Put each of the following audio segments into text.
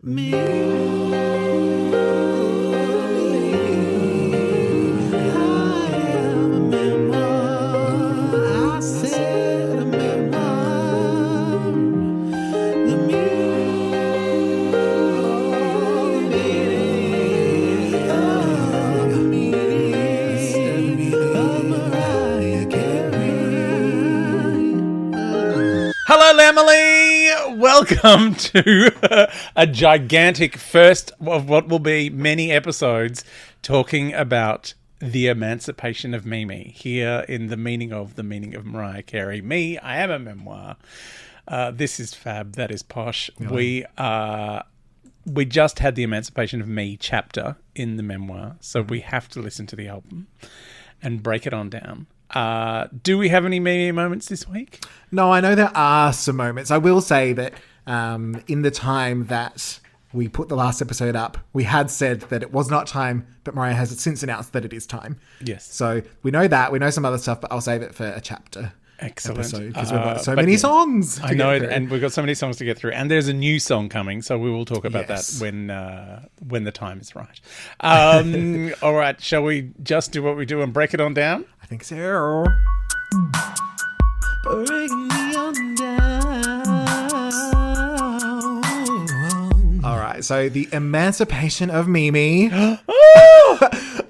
Me. Hello, Lamely! Welcome to a gigantic first of what will be many episodes talking about the Emancipation of Mimi here in the Meaning of Mariah Carey. Me, I am a memoir. This is Fab, that is Posh. Yeah. We just had the Emancipation of Me chapter in the memoir, so we have to listen to the album and break it on down. Do we have any Mimi moments this week? No, I know there are some moments. I will say that in the time that we put the last episode up, we had said that it was not time, but Mariah has since announced that it is time. Yes. So we know that. We know some other stuff, but I'll save it for a chapter. Excellent. Episode, because we've got so many songs. I know, and we've got so many songs to get through. And there's a new song coming, so we will talk about that when the time is right. All right, shall we just do what we do and break it on down? I think so. Break me on down. All right, so the Emancipation of Mimi. I'm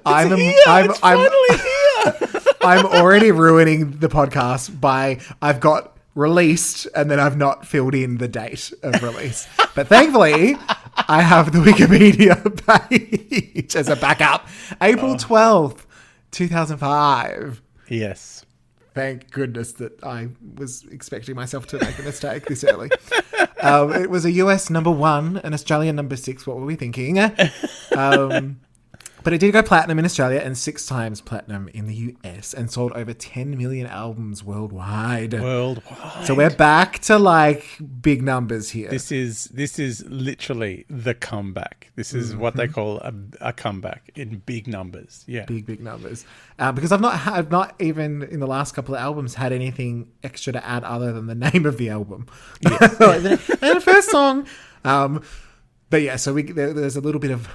finally here. I'm already ruining the podcast by I've got released and then I've not filled in the date of release. But thankfully, I have the Wikipedia page as a backup. April 12th, 2005. Yes. Thank goodness that I was expecting myself to make a mistake this early. It was a US number 1, an Australian number 6. What were we thinking? But it did go platinum in Australia and 6 times platinum in the US and sold over 10 million albums worldwide. So we're back to like big numbers here. This is literally the comeback. This is what they call a comeback in big numbers. Yeah, big numbers. Because I've not even in the last couple of albums had anything extra to add other than the name of the album. Yes. And the first song. But yeah, so there's a little bit of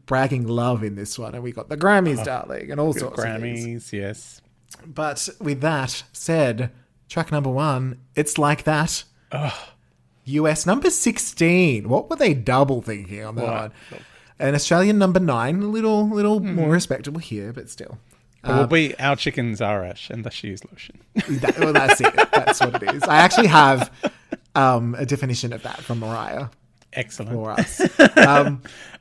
bragging love in this one, and we got the Grammys, darling, and all sorts of things. Yes. But with that said, track number 1, It's Like That. US number 16. What were they double thinking on that one? An Australian number 9, a little more respectable here, but still. Will be Our Chickens Are Ash and the She Is Lotion. That's it. That's what it is. I actually have a definition of that from Mariah. Excellent. For us.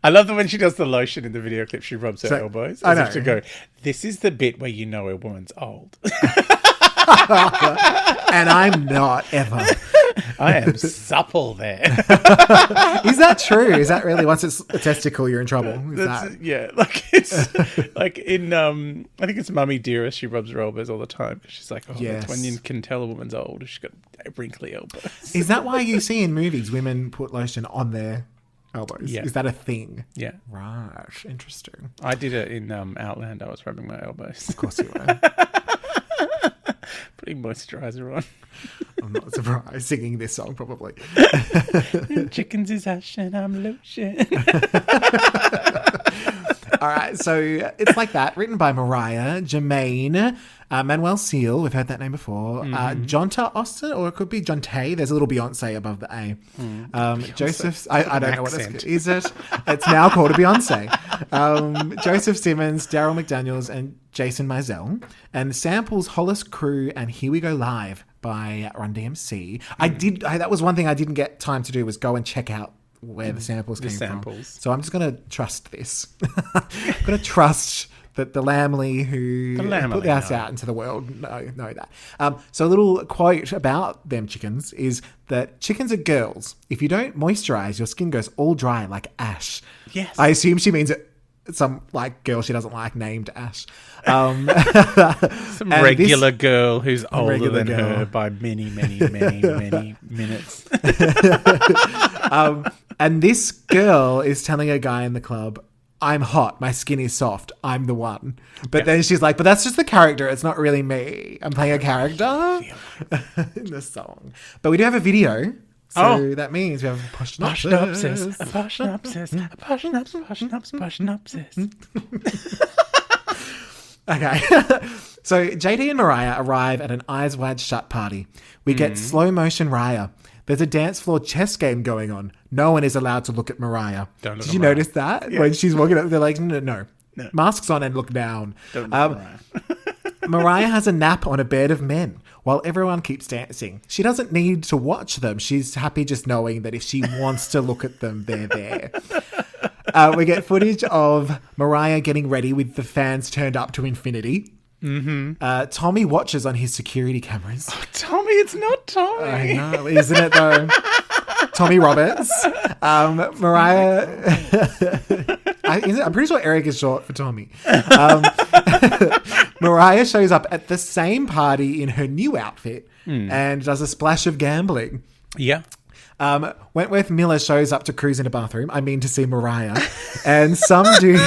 I love that when she does the lotion in the video clip, she rubs her elbows. I know. If to go, this is the bit where you know a woman's old. And I'm not ever. I am supple there. Is that true? Is that really, once it's a testicle, you're in trouble? Yeah, like it's like in I think it's Mummy Dearest. She rubs her elbows all the time. She's like, that's when you can tell a woman's old. She's got wrinkly elbows. Is that why you see in movies women put lotion on their elbows? Yeah. Is that a thing? Yeah. Right. Interesting. I did it in Outland. I was rubbing my elbows. Of course you were. Putting moisturizer on. I'm not surprised. Singing this song, probably. Chickens is ash and I'm lotion. All right, so It's Like That, written by Mariah, Jermaine, Manuel Seal, we've heard that name before, Jonta Austin, or it could be Jonte, there's a little Beyonce above the A. Joseph, I don't know what it's, is it? It's now called a Beyonce. Joseph Simmons, Daryl McDaniels, and Jason Mizell, and samples Hollis Crew and Here We Go Live by Run DMC. That was one thing I didn't get time to do, was go and check out where the samples came from. So I'm just going to trust this. I'm going to trust that the Lamley who put this out into the world know that. So a little quote about them chickens is that chickens are girls. If you don't moisturize, your skin goes all dry like ash. Yes. I assume she means some like girl she doesn't like named Ash. Some regular girl who's older than her by many minutes. And this girl is telling a guy in the club, I'm hot, my skin is soft, I'm the one. But then she's like, but that's just the character, it's not really me. I'm playing a character in the song. But we do have a video So that means we have a posh synopsis. A posh synopsis. A posh synopsis. Posh synopsis. Posh synopsis. Okay. So JD and Mariah arrive at an eyes wide shut party. We get slow motion Raya. There's a dance floor chess game going on. No one is allowed to look at Mariah. Don't look Did at you Mariah. notice that? Yeah. When she's walking up, they're like, no. Masks on and look down. Don't look at Mariah. Mariah has a nap on a bed of men while everyone keeps dancing. She doesn't need to watch them. She's happy just knowing that if she wants to look at them, they're there. We get footage of Mariah getting ready with the fans turned up to infinity. Mm-hmm. Tommy watches on his security cameras. Oh, Tommy, it's not Tommy. I know, isn't it though? Tommy Roberts. Mariah. I'm pretty sure Eric is short for Tommy. Mariah shows up at the same party in her new outfit and does a splash of gambling. Yeah. Wentworth Miller shows up to cruise in a bathroom. I mean to see Mariah. And some dude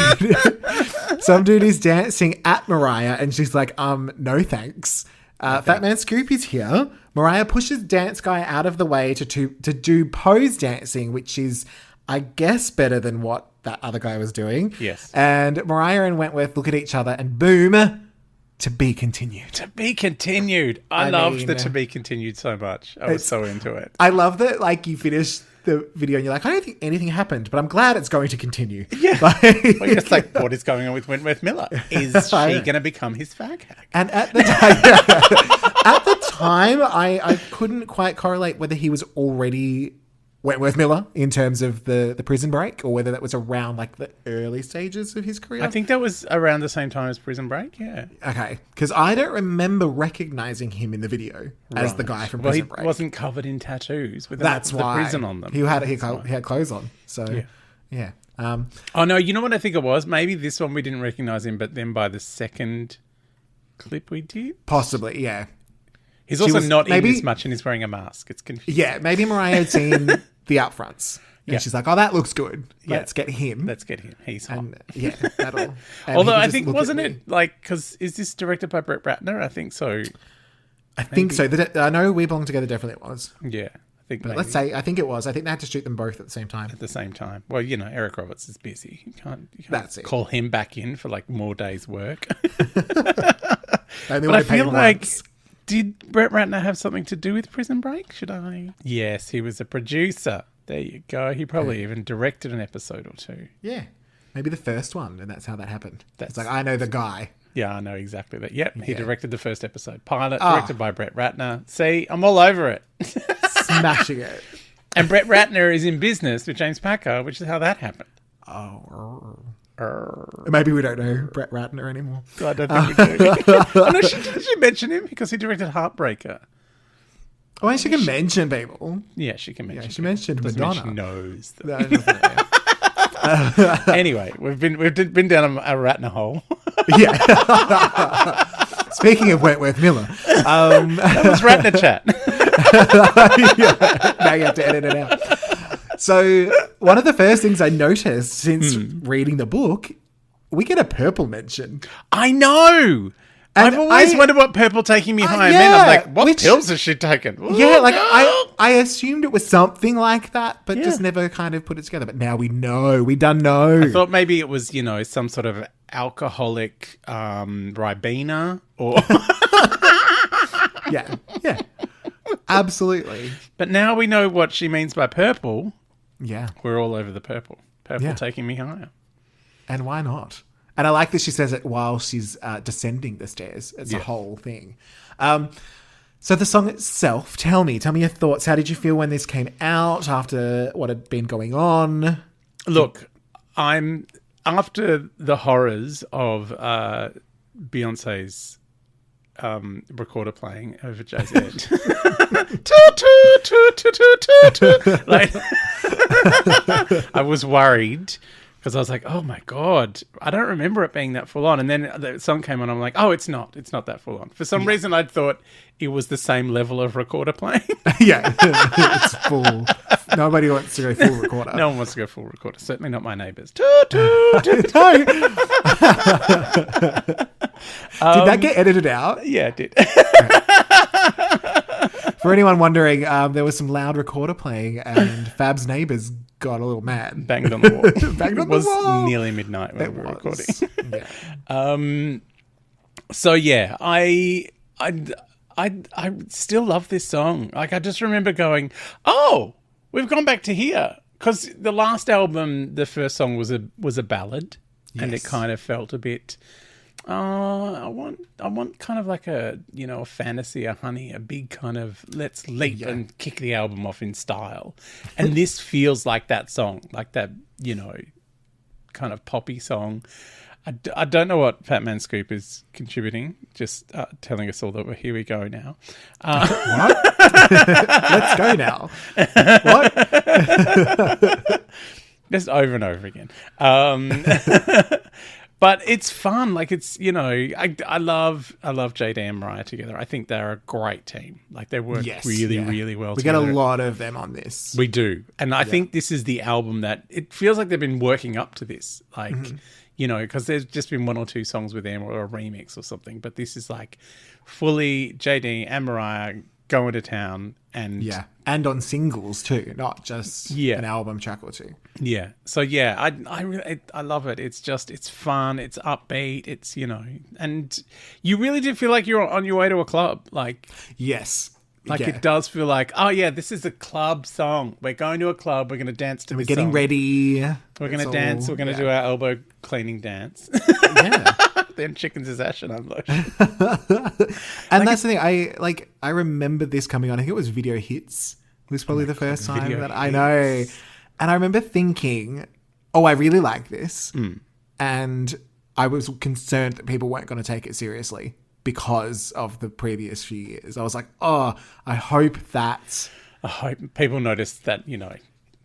is dancing at Mariah and she's like, no thanks. Fat Man Scoop is here. Mariah pushes Dance Guy out of the way to do pose dancing, which is, I guess, better than what that other guy was doing. Yes. And Mariah and Wentworth look at each other and boom, to be continued. To be continued. I loved the to be continued so much. I was so into it. I love that, like, you finish the video and you're like, I don't think anything happened, but I'm glad it's going to continue. Yeah. Like, well, it's like, what is going on with Wentworth Miller? Is she going to become his fag hag? And at the time, I couldn't quite correlate whether he was already Wentworth Miller in terms of the prison break or whether that was around like the early stages of his career. I think that was around the same time as Prison Break, yeah. Okay, because I don't remember recognizing him in the video as the guy from Prison Break. He wasn't covered in tattoos with That's the why. prison on them. He had clothes on, so yeah. Oh no, you know what I think it was? Maybe this one we didn't recognize him, but then by the second clip we did? Possibly, yeah. He's also not in this much and he's wearing a mask. It's confusing. Yeah, maybe Mariah had seen the upfronts. And she's like, oh, that looks good. Let's get him. He's hot. And, yeah, that'll... Although I think, wasn't it like, because is this directed by Brett Ratner? I think so. I think so. I know We Belong Together definitely was. Yeah. But let's say, I think it was. I think they had to shoot them both at the same time. At the same time. Well, you know, Eric Roberts is busy. You can't That's it. Call him back in for like more days' work. But I feel like... Did Brett Ratner have something to do with Prison Break? Should I? Yes, he was a producer. There you go. He probably even directed an episode or two. Yeah. Maybe the first one, and that's how that happened. It's like, I know the guy. Yeah, I know exactly that. Yep, he directed the first episode. Pilot, directed by Brett Ratner. See, I'm all over it. Smashing it. And Brett Ratner is in business with James Packer, which is how that happened. Oh. Maybe we don't know Brett Ratner anymore. I don't think we do. Oh, no, did she mention him? Because he directed Heartbreaker. Oh, she can mention people. Yeah, she can mention. Yeah, she mentioned Madonna. She knows. Anyway, we've been down a Ratner hole. Yeah. Speaking of Wentworth Miller, that was Ratner chat. Yeah, now you have to edit it out. So one of the first things I noticed since reading the book, we get a purple mention. I know. And I've always wondered what Purple Taking Me High meant. I'm like, what pills has she taken? Ooh, yeah, like I assumed it was something like that, but just never kind of put it together. But now we know. We done know. I thought maybe it was, you know, some sort of alcoholic Ribena or... Yeah. Absolutely. But now we know what she means by purple. Yeah. We're all over the purple. Purple taking me higher. And why not? And I like that she says it while she's descending the stairs. It's a whole thing. So the song itself, tell me your thoughts. How did you feel when this came out after what had been going on? Look, I'm after the horrors of Beyonce's recorder playing over Jay-Z. Like, I was worried because I was like, oh my God, I don't remember it being that full on. And then the song came on, I'm like, oh, it's not that full on. For some reason, I'd thought it was the same level of recorder playing. Yeah, it's full. Nobody wants to go full recorder. No one wants to go full recorder. Certainly not my neighbours. Did that get edited out? Yeah, it did. For anyone wondering, there was some loud recorder playing and Fab's neighbours got a little mad. Banged on the wall. Banged on It was the wall. nearly midnight when we were recording. Yeah. So yeah, I still love this song. Like, I just remember going, oh, we've gone back to here. Because the last album, the first song was a ballad. And it kind of felt a bit, I want kind of like a fantasy, a honey, a big kind of let's leap and kick the album off in style. And this feels like that song, like that, kind of poppy song. I don't know what Fat Man Scoop is contributing, just telling us all that here we go now. What? Let's go now. What? Just over and over again. But it's fun. Like, it's, I love JD and Mariah together. I think they're a great team. Like, they work really well together. We get a lot of them on this. We do. And I think this is the album that it feels like they've been working up to this. Like, because there's just been one or two songs with them or a remix or something. But this is like fully JD and Mariah going to town. And on singles too, not just an album track or two. Yeah. So yeah, I love it. It's fun. It's upbeat. It's and you really do feel like you're on your way to a club. Like, yes, like it does feel like, oh yeah, this is a club song. We're going to a club. We're going to dance to. We're this getting song. ready. We're going to dance. We're going to do our elbow cleaning dance. Yeah. Then chickens is ash and I'm lotion. And that's the thing. I remember this coming on. I think it was Video Hits. It was probably the first time that I know. And I remember thinking, oh, I really like this. And I was concerned that people weren't going to take it seriously because of the previous few years. I was like, oh, I hope people noticed that,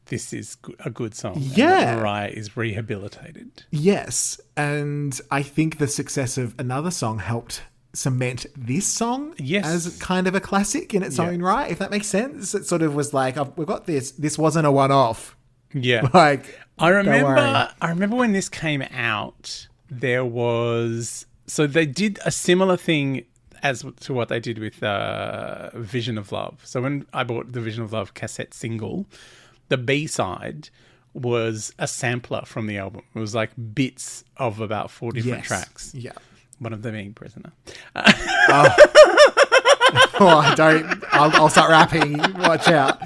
this is a good song. Yeah. And that Mariah is rehabilitated. Yes. And I think the success of another song helped cement this song as kind of a classic in its own right, if that makes sense. It sort of was like, we've got this. This wasn't a one-off. Yeah. Like, I remember when this came out, there was... So they did a similar thing as to what they did with Vision of Love. So when I bought the Vision of Love cassette single... The B-side was a sampler from the album. It was like bits of about 4 different tracks. Yeah. One of them being Prisoner. I'll start rapping. Watch out.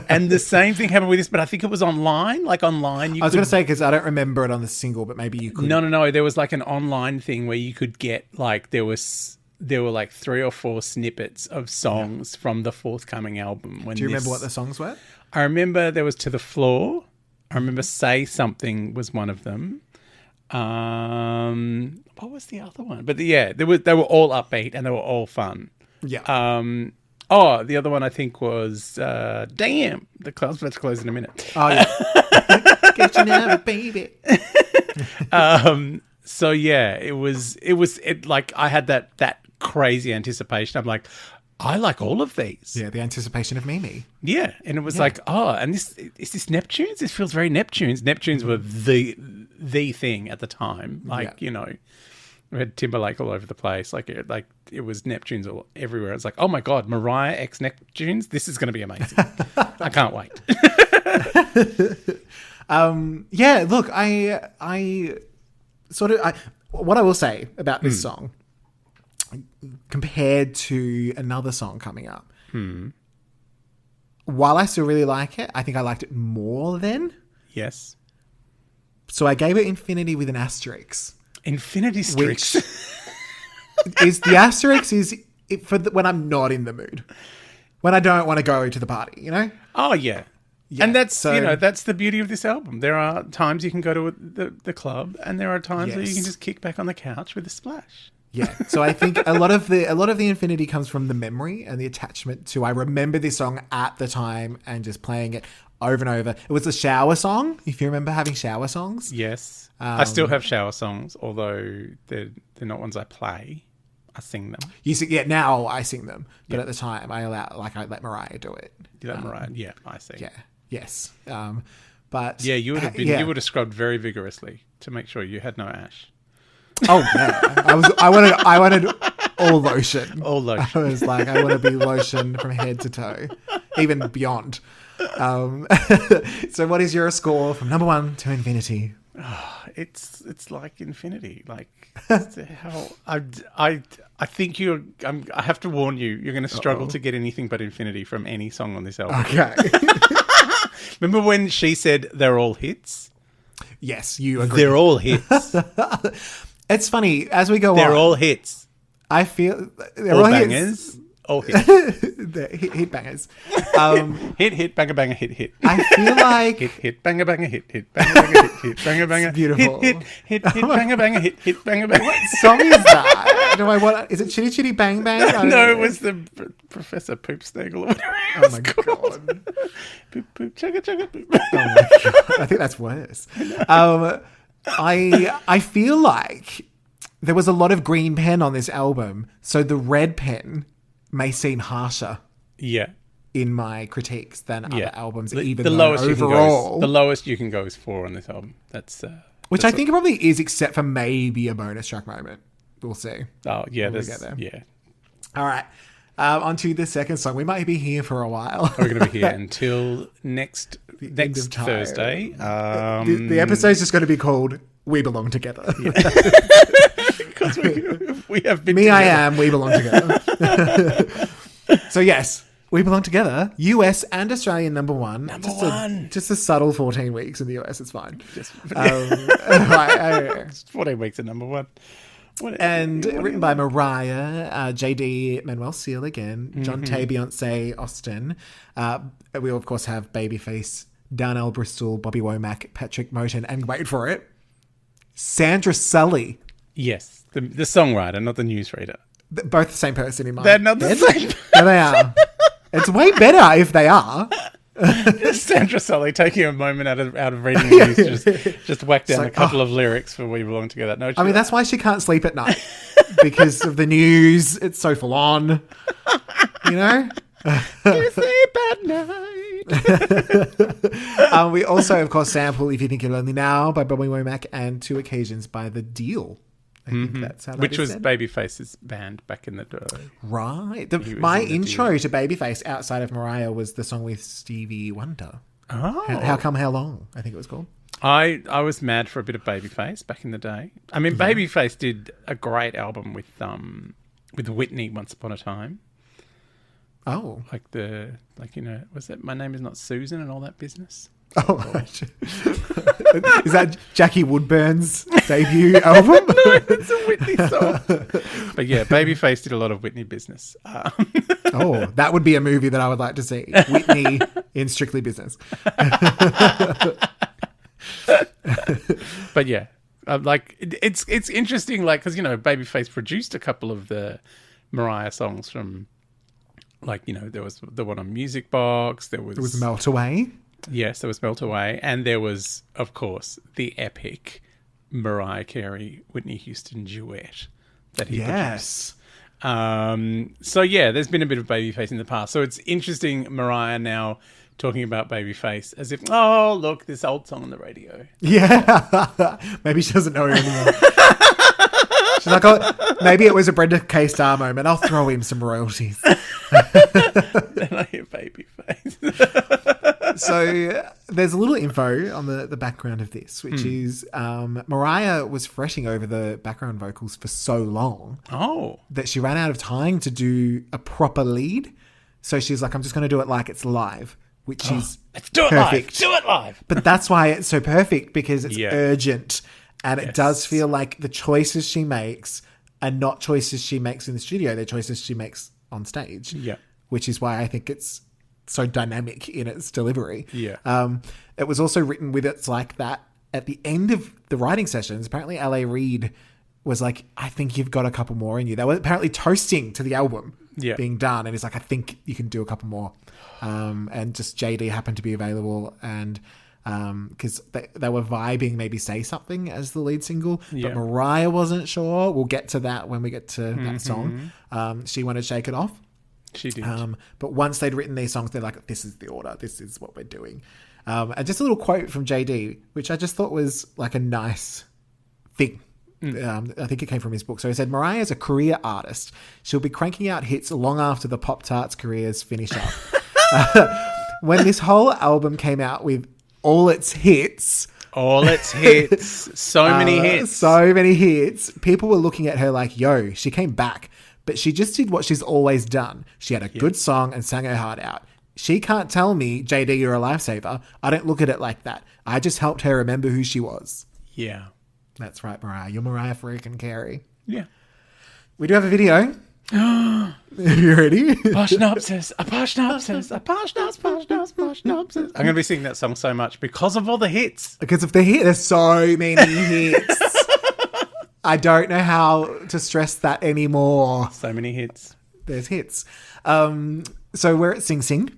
And the same thing happened with this, but I think it was online. Like online. I was going to say, because I don't remember it on the single, but maybe you could. No. There was like an online thing where you could get like, there were like 3 or 4 snippets of songs from the forthcoming album. Do you remember what the songs were? I remember there was To the Floor. I remember Say Something was one of them. What was the other one? But they were all upbeat and they were all fun. Yeah. The other one I think was Damn. The club's about to close in a minute. Oh yeah. Get you now, baby. So yeah, it was like I had that crazy anticipation. I'm like, I like all of these. Yeah, the anticipation of Mimi. Yeah, and it was like, and this is this Neptunes? This feels very Neptunes. Neptunes were the thing at the time. Like, we had Timberlake all over the place. Like it was Neptunes all everywhere. It's like, oh my God, Mariah x Neptunes. This is going to be amazing. I can't wait. Look, I sort of what I will say about this song compared to another song coming up. While I still really like it, I think I liked it more then. Yes. So I gave it infinity with an asterisk. Infinity streaks. Is the asterisk when I'm not in the mood, when I don't want to go to the party, Oh yeah. And that's that's the beauty of this album. There are times you can go to the club, and there are times where you can just kick back on the couch with a splash. Yeah. So I think a lot of the infinity comes from the memory and the attachment to, I remember this song at the time and just playing it over and over. It was a shower song, if you remember having shower songs. Yes. I still have shower songs, although they're not ones I play. I sing them. Now I sing them. But at the time I let Mariah do it. You let Mariah? Yeah, I see. Yeah. Yes. But yeah, you would have scrubbed very vigorously to make sure you had no ash. Oh yeah, I wanted all lotion. All lotion. I was like, I want to be lotion from head to toe, even beyond. So what is your score from number 1 to infinity? It's like infinity. Like how I think I have to warn you. You're going to struggle to get anything but infinity from any song on this album. Okay. Remember when she said they're all hits? Yes, you agree. They're all hits. It's funny as we go They're on. all hits. I feel they're All all bangers. hits. All hits. The hit bangers. Hit, banger, banger, hit. I feel like Hit, banger, banger, hit, banger, banger, hit, banger, banger. Beautiful. Hit, banger, banger, hit, banger, banger. what song is that? Is it Chitty Chitty Bang Bang? I don't No, know. it was the Professor Poopsnagel or whatever it Oh was my called. god. Poop, poop, chugga, chugga, poop. Oh my god. I think that's worse. I feel like there was a lot of green pen on this album, so the red pen may seem harsher Yeah. in my critiques than other albums, even the though lowest overall, the lowest you can go is 4 on this album. which I think it probably is, except for maybe a bonus track moment. We'll see. Oh yeah, we get there. yeah. All right. On to the second song. We might be here for a while. We're going to be here until next end of time. Thursday. The episode's just going to be called "We Belong Together." Because we have been. Me, together. I am. We belong together. So yes, we belong together. US and Australian number 1. Number 1. Just a subtle 14 weeks in the US. It's fine. Just, Right. 14 weeks at number 1. And written by Mariah, JD, Manuel Seal again, John Tay, Beyonce, Austin. We of course have Babyface, Darnell Bristol, Bobby Womack, Patrick Moten, and wait for it, Sandra Sully. Yes, the songwriter, not the newsreader. Both the same person in my They're not the head. same. No, they are. It's way better if they are. Sandra Sully taking a moment out of reading the news to just whack down a couple of lyrics for "We Belong Together." No, I mean, that's why she can't sleep at night. Because of the news. It's so full on. You know? You sleep at night. We also, of course, sample "If You Think You're Lonely Now" by Bobby Womack and "Two Occasions" by The Deal. I think that's how that Which is was said. Babyface's band back in the day. Right. was My in The intro to Babyface outside of Mariah was the song with Stevie Wonder. Oh, How Come, How Long, I think it was called. I was mad for a bit of Babyface back in the day. I mean, Babyface did a great album with Whitney once upon a time. Oh. Was it My Name Is Not Susan and all that business? Oh. Is that Jackie Woodburn's debut album? No, it's a Whitney song. But yeah, Babyface did a lot of Whitney business. Oh, that would be a movie that I would like to see. Whitney in Strictly Business. But yeah, it's interesting, because Babyface produced a couple of the Mariah songs from, there was the one on Music Box. There was Melt Away. Yes, there was Melt Away, and there was, of course, the epic Mariah Carey Whitney Houston duet that he produced. So yeah, there's been a bit of Babyface in the past. So it's interesting, Mariah now talking about Babyface as if, oh, look, this old song on the radio. Yeah. Maybe she doesn't know her anymore. She's like, oh, maybe it was a Brenda K. Star moment. I'll throw him some royalties. Then I hear Babyface. So there's a little info on the background of this, which is Mariah was fretting over the background vocals for so long that she ran out of time to do a proper lead. So she's like, I'm just going to do it like it's live, which is Let's do it perfect. live. Do it live. But that's why it's so perfect, because it's Yeah. urgent. And it does feel like the choices she makes are not choices she makes in the studio. They're choices she makes on stage. Yeah. Which is why I think it's so dynamic in its delivery. Yeah. It was also written with it's like that at the end of the writing sessions. Apparently L.A. Reid was like, I think you've got a couple more in you. They were apparently toasting to the album being done. And he's like, I think you can do a couple more. And just JD happened to be available, and because they were vibing maybe Say Something as the lead single, but Mariah wasn't sure. We'll get to that when we get to that song. She wanted Shake It Off. She did. But once they'd written these songs, they're like, this is the order. This is what we're doing. And just a little quote from JD, which I just thought was like a nice thing I think it came from his book. So he said, Mariah is a career artist. She'll be cranking out hits long after the Pop-Tarts careers finish up. When this whole album came out with all its hits... All its hits. So many hits. So many hits. People were looking at her like, yo, she came back. But she just did what she's always done. She had a good song and sang her heart out. She can't tell me, JD, you're a lifesaver. I don't look at it like that. I just helped her remember who she was. Yeah. That's right, Mariah. You're Mariah freaking Carey. Yeah. We do have a video. You ready? Poshnopsis, a poshnopsis, a poshnopsis. I'm going to be singing that song so much because of all the hits. Because of the hit. There's so many hits. I don't know how to stress that anymore. So many hits. There's hits. So we're at Sing Sing.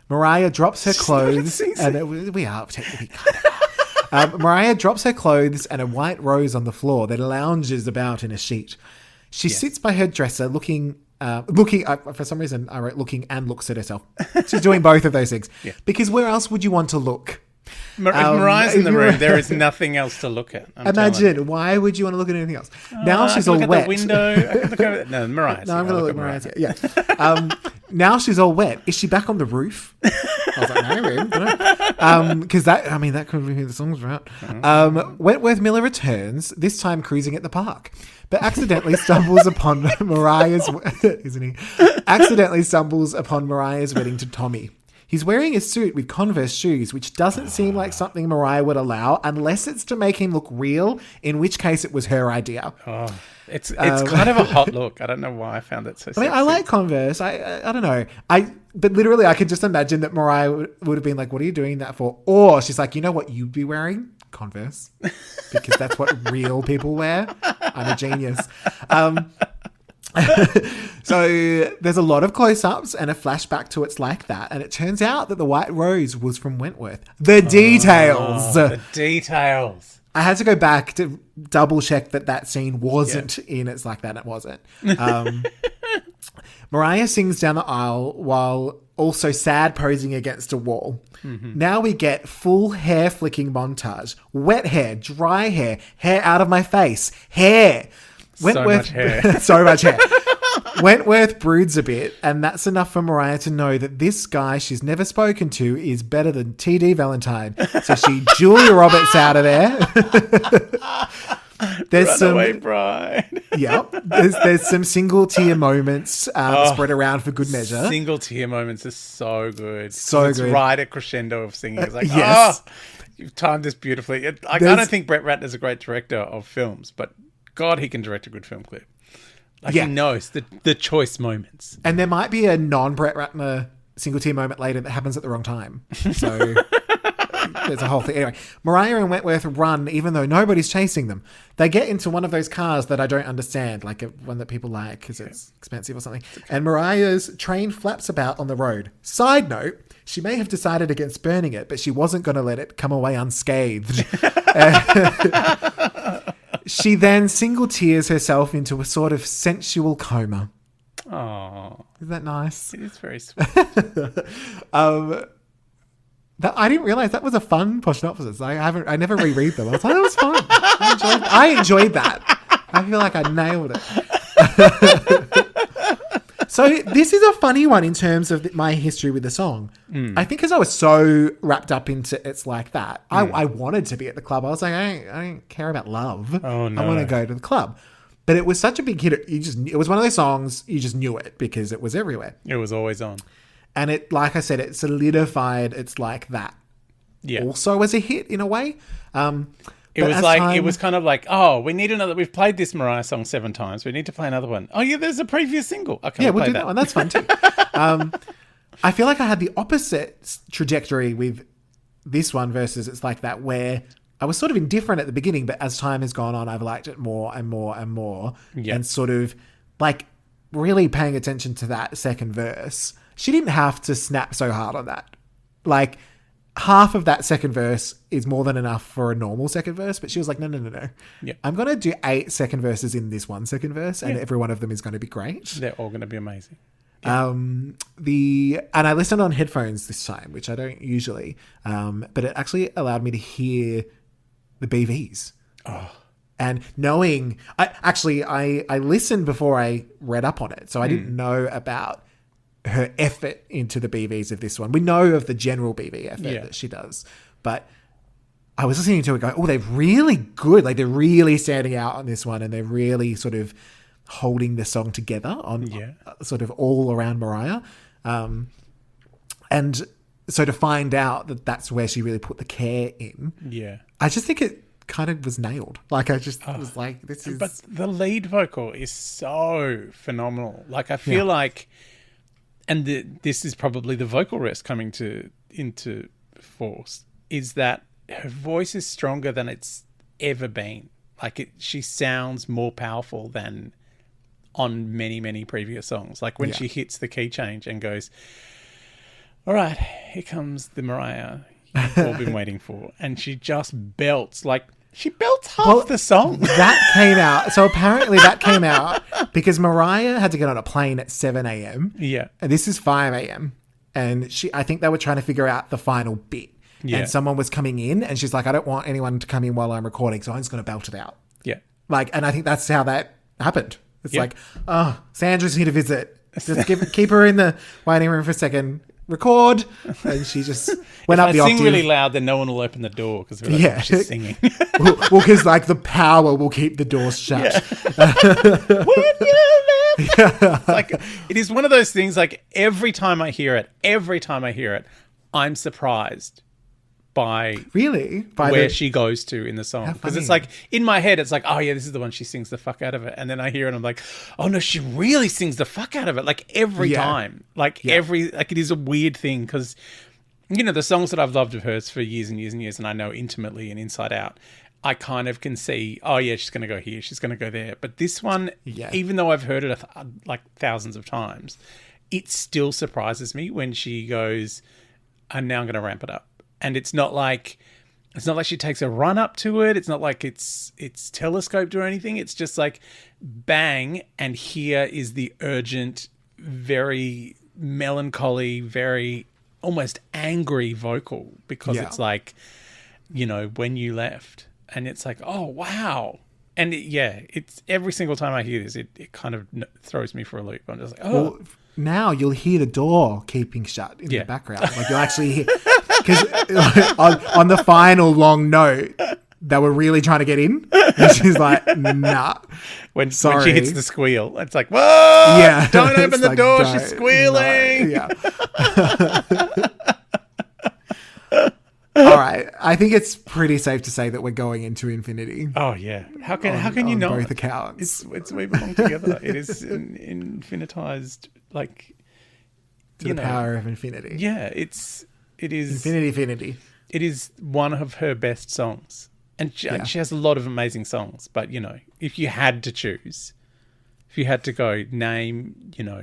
Mariah drops her clothes. We are technically kind of. Mariah drops her clothes and a white rose on the floor that lounges about in a sheet. She sits by her dresser looking, for some reason I wrote looking and looks at herself. She's doing both of those things. Yeah. Because where else would you want to look? If Mariah's in the room, there is nothing else to look at. Imagine, why would you want to look at anything else? Now she's all wet. The window. I can look over. No, Mariah's. No, I'm going to look at Mariah's. Yeah. Now she's all wet. Is she back on the roof? I was like, no, because that could be who the song's about. Wentworth Miller returns, this time cruising at the park, but accidentally stumbles upon Mariah's, isn't he? Accidentally stumbles upon Mariah's wedding to Tommy. He's wearing a suit with Converse shoes, which doesn't seem like something Mariah would allow unless it's to make him look real, in which case it was her idea. Oh, it's kind of a hot look. I don't know why I found it so sexy. I like Converse. I don't know. But literally I could just imagine that Mariah would have been like, what are you doing that for? Or she's like, you know what you'd be wearing? Converse. Because that's what real people wear. I'm a genius. So there's a lot of close-ups and a flashback to It's Like That, and it turns out that the white rose was from Wentworth. The details. The details. I had to go back to double check that scene wasn't in It's Like That. It wasn't. Mariah sings down the aisle while also sad posing against a wall. Mm-hmm. Now we get full hair flicking montage. Wet hair, dry hair, hair out of my face, hair. Wentworth, so much hair. So much hair. Wentworth broods a bit, and that's enough for Mariah to know that this guy she's never spoken to is better than TD Valentine. So she Julia Roberts out of there. There's Runaway Bride. Yep. There's some single tear moments spread around for good measure. Single tear moments are so good. So it's good. Right at crescendo of singing. It's like, yes. You've timed this beautifully. I don't think Brett Ratner's a great director of films, but God, he can direct a good film clip. He knows the choice moments. And there might be a non-Brett Ratner single tear moment later that happens at the wrong time. So there's a whole thing. Anyway, Mariah and Wentworth run even though nobody's chasing them. They get into one of those cars that I don't understand, like one that people like because it's expensive or something. And Mariah's train flaps about on the road. Side note, she may have decided against burning it, but she wasn't going to let it come away unscathed. She then single tears herself into a sort of sensual coma. Oh, isn't that nice? It is very sweet. I didn't realize that was a fun poshnopsis. I never reread them. I was like, that was fun. I enjoyed that. I feel like I nailed it. So this is a funny one in terms of my history with the song. I think because I was so wrapped up into It's Like That, I wanted to be at the club. I was like, I don't care about love. Oh, no. I want to go to the club. But it was such a big hit. It was one of those songs, you just knew it because it was everywhere. It was always on. And it, like I said, it solidified It's Like That. Yeah. Also as a hit in a way. It was kind of like, oh, we need another. We've played this Mariah song 7 times. We need to play another one. Oh yeah, there's a previous single. Okay, we'll do that one. That's fun too. I feel like I had the opposite trajectory with this one versus It's Like That, where I was sort of indifferent at the beginning, but as time has gone on, I've liked it more and more and more, and sort of like really paying attention to that second verse. She didn't have to snap so hard on that. Like, half of that second verse is more than enough for a normal second verse, but she was like, no. Yeah. I'm going to do 8 second verses in this one second verse, and every one of them is going to be great. They're all going to be amazing. Yeah. And I listened on headphones this time, which I don't usually, but it actually allowed me to hear the BVs. Oh. And knowing, I listened before I read up on it, so I didn't know about her effort into the BVs of this one. We know of the general BV effort that she does, but I was listening to it going, oh, they're really good. Like, they're really standing out on this one, and they're really sort of holding the song together on sort of all around Mariah. And so to find out that that's where she really put the care in, I just think it kind of was nailed. Like, I just was like, this is... But the lead vocal is so phenomenal. Like, I feel like... And this is probably the vocal rest coming into force, is that her voice is stronger than it's ever been. Like, she sounds more powerful than on many, many previous songs. Like, when she hits the key change and goes, all right, here comes the Mariah you've all been waiting for. And she just belts. Like, she belts half the song. That came out. So apparently that came out because Mariah had to get on a plane at 7 a.m. Yeah. And this is 5 a.m. And I think they were trying to figure out the final bit. Yeah. And someone was coming in and she's like, I don't want anyone to come in while I'm recording, so I'm just going to belt it out. Yeah. Like, and I think that's how that happened. It's like, oh, Sandra's here to visit. Just keep her in the waiting room for a second. Record, and she just went up the octave. If I sing really loud, then no one will open the door because we're like, she's singing. well, because like the power will keep the doors shut. When you left, like, it is one of those things. Like, every time I hear it, I'm surprised by where she goes to in the song, because it's like, in my head it's like, oh yeah, this is the one she sings the fuck out of it, and then I hear it and I'm like, oh no, she really sings the fuck out of it, like every time, like it is a weird thing, because you know, the songs that I've loved of hers for years and years and years, and I know intimately and inside out, I kind of can see, oh yeah, she's going to go here, she's going to go there. But this one, even though I've heard it like thousands of times, it still surprises me when she goes, and now I'm going to ramp it up. And it's not like she takes a run up to it. It's not like it's telescoped or anything. It's just like, bang, and here is the urgent, very melancholy, very almost angry vocal, because it's like, you know, when you left, and it's like, oh wow. And it's every single time I hear this, it kind of throws me for a loop. I'm just like, oh. Well, now you'll hear the door keeping shut in the background. Like, you'll actually hear, because on the final long note, they were really trying to get in, and she's like, nah. When she hits the squeal, it's like, whoa! Yeah, don't open the door. She's squealing. No, All right, I think it's pretty safe to say that we're going into infinity. Oh yeah, how can you not? Both accounts, we belong together. It is infinitized, like, to the power of infinity. Yeah, it is infinity. It is one of her best songs, and she has a lot of amazing songs. But you know, if you had to choose, if you had to go name, you know,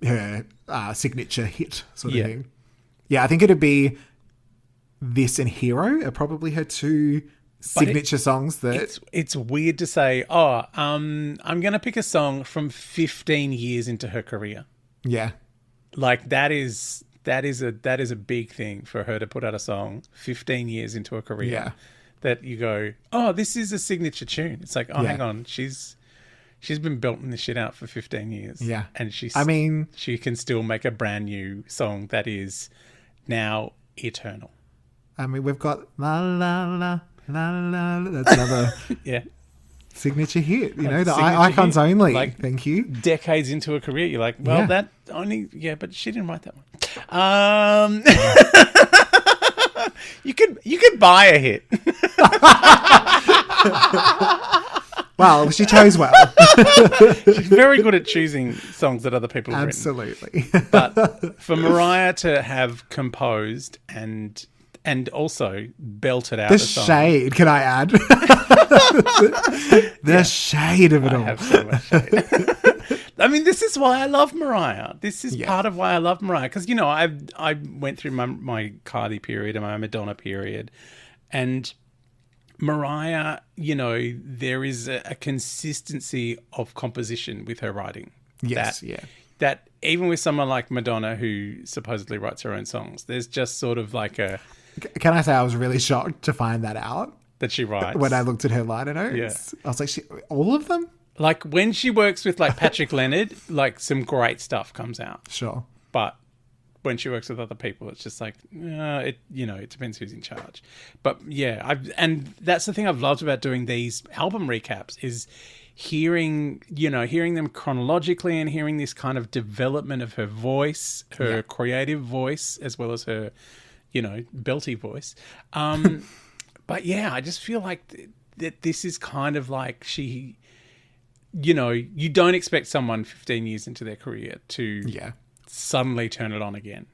her signature hit sort of thing. Yeah, I think it'd be this and Hero are probably her two signature songs. That it's weird to say, oh, I'm going to pick a song from 15 years into her career. Yeah. Like, that is a big thing for her to put out a song 15 years into a career. Yeah. That you go, oh, this is a signature tune. It's like, oh, hang on, she's been belting this shit out for 15 years. Yeah. And she can still make a brand new song that is now eternal. I mean, we've got la la la la la. That's another signature hit. You know, the icons hit. Only. Like, thank you. Decades into a career, you're like, well, that only but she didn't write that one. You could buy a hit. Well, she chose well. She's very good at choosing songs that other people have Absolutely. written. But for Mariah to have composed and also belted out the song. Shade, can I add? the shade of it all. I have so much shade. I mean, this is why I love Mariah. This is part of why I love Mariah. Because, you know, I went through my Cardi period and my Madonna period. And Mariah, you know, there is a consistency of composition with her writing. Yes, That even with someone like Madonna, who supposedly writes her own songs, there's just sort of like a... Can I say I was really shocked to find that out? that she writes. When I looked at her liner notes, I was like, all of them? Like when she works with like Patrick Leonard, like some great stuff comes out. Sure. But when she works with other people, it's just like, it depends who's in charge. But yeah, and that's the thing I've loved about doing these album recaps is hearing them chronologically and hearing this kind of development of her voice, her creative voice, as well as her, belty voice. But yeah, I just feel like that this is kind of like she, you don't expect someone 15 years into their career to suddenly turn it on again.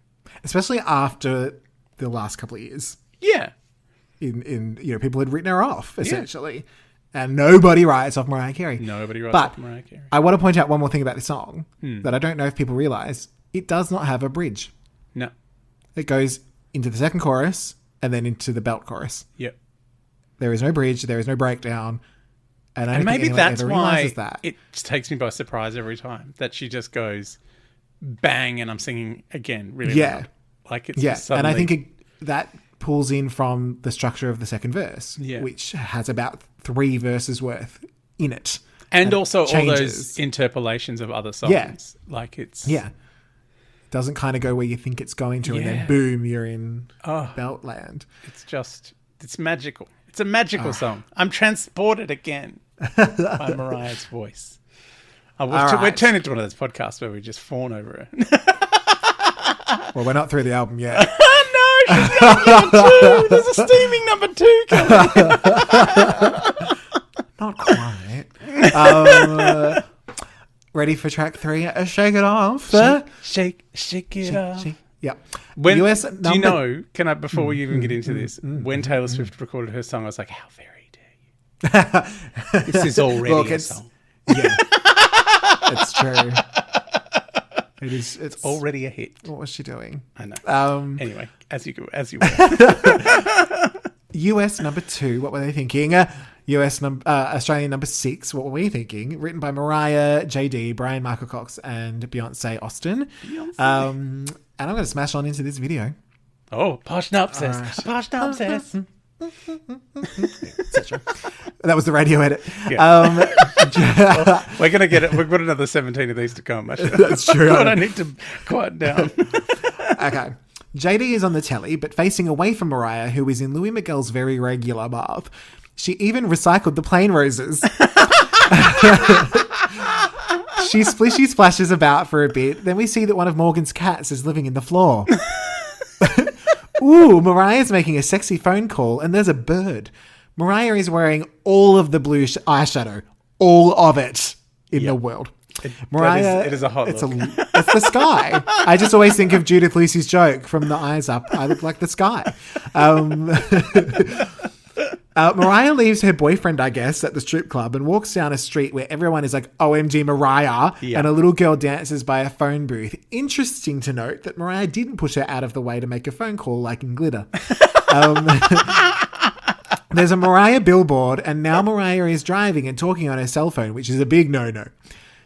Especially after the last couple of years. Yeah. In people had written her off, essentially. Yeah. And nobody writes off Mariah Carey. Nobody writes off Mariah Carey. I want to point out one more thing about this song that I don't know if people realise. It does not have a bridge. No. It goes into the second chorus and then into the belt chorus. Yep. There is no bridge. There is no breakdown. And I don't maybe think that's ever why realises that. It takes me by surprise every time that she just goes bang and I'm singing again really loud. Like it's just suddenly... And I think that pulls in from the structure of the second verse, which has about 3 verses worth in it. And also all those interpolations of other songs. Yeah. Like it's... Yeah. Doesn't kind of go where you think it's going to and then boom, you're in belt land. It's magical. It's a magical song. I'm transported again by Mariah's voice. We're turning into one of those podcasts where we just fawn over her. Well, we're not through the album yet. No, she's got number 2. There's a steaming number 2 coming. Not quite. Ready for track 3? Shake it off. Shake it off. Yeah. US number... Do you know, before we even get into this, when Taylor Swift recorded her song, I was like, how very dare you? This is already a song. Yeah. It's true. It's already a hit. What was she doing? I know. Anyway, as you were. US number 2, what were they thinking? Australian number 6, what were we thinking? Written by Mariah, JD, Brian Michael Cox, and Beyonce Austin. And I'm going to smash on into this video. Oh, Posh and Obsessed. Right. Posh and Obsessed. Etc. That was the radio edit. Yeah. We're going to get it. We've got another 17 of these to come. That's true. But I need to quiet down. Okay. JD is on the telly, but facing away from Mariah, who is in Louis Miguel's very regular bath. She even recycled the plain roses. She splishy splashes about for a bit. Then we see that one of Morgan's cats is living in the floor. Ooh, Mariah's making a sexy phone call and there's a bird. Mariah is wearing all of the blue eyeshadow. All of it in the world. Mariah, it is a hot look. It's the sky. I just always think of Judith Lucy's joke from the eyes up. I look like the sky. Mariah leaves her boyfriend, I guess, at the strip club and walks down a street where everyone is like, OMG Mariah, and a little girl dances by a phone booth. Interesting to note that Mariah didn't push her out of the way to make a phone call like in Glitter. There's a Mariah billboard, and now Mariah is driving and talking on her cell phone, which is a big no-no.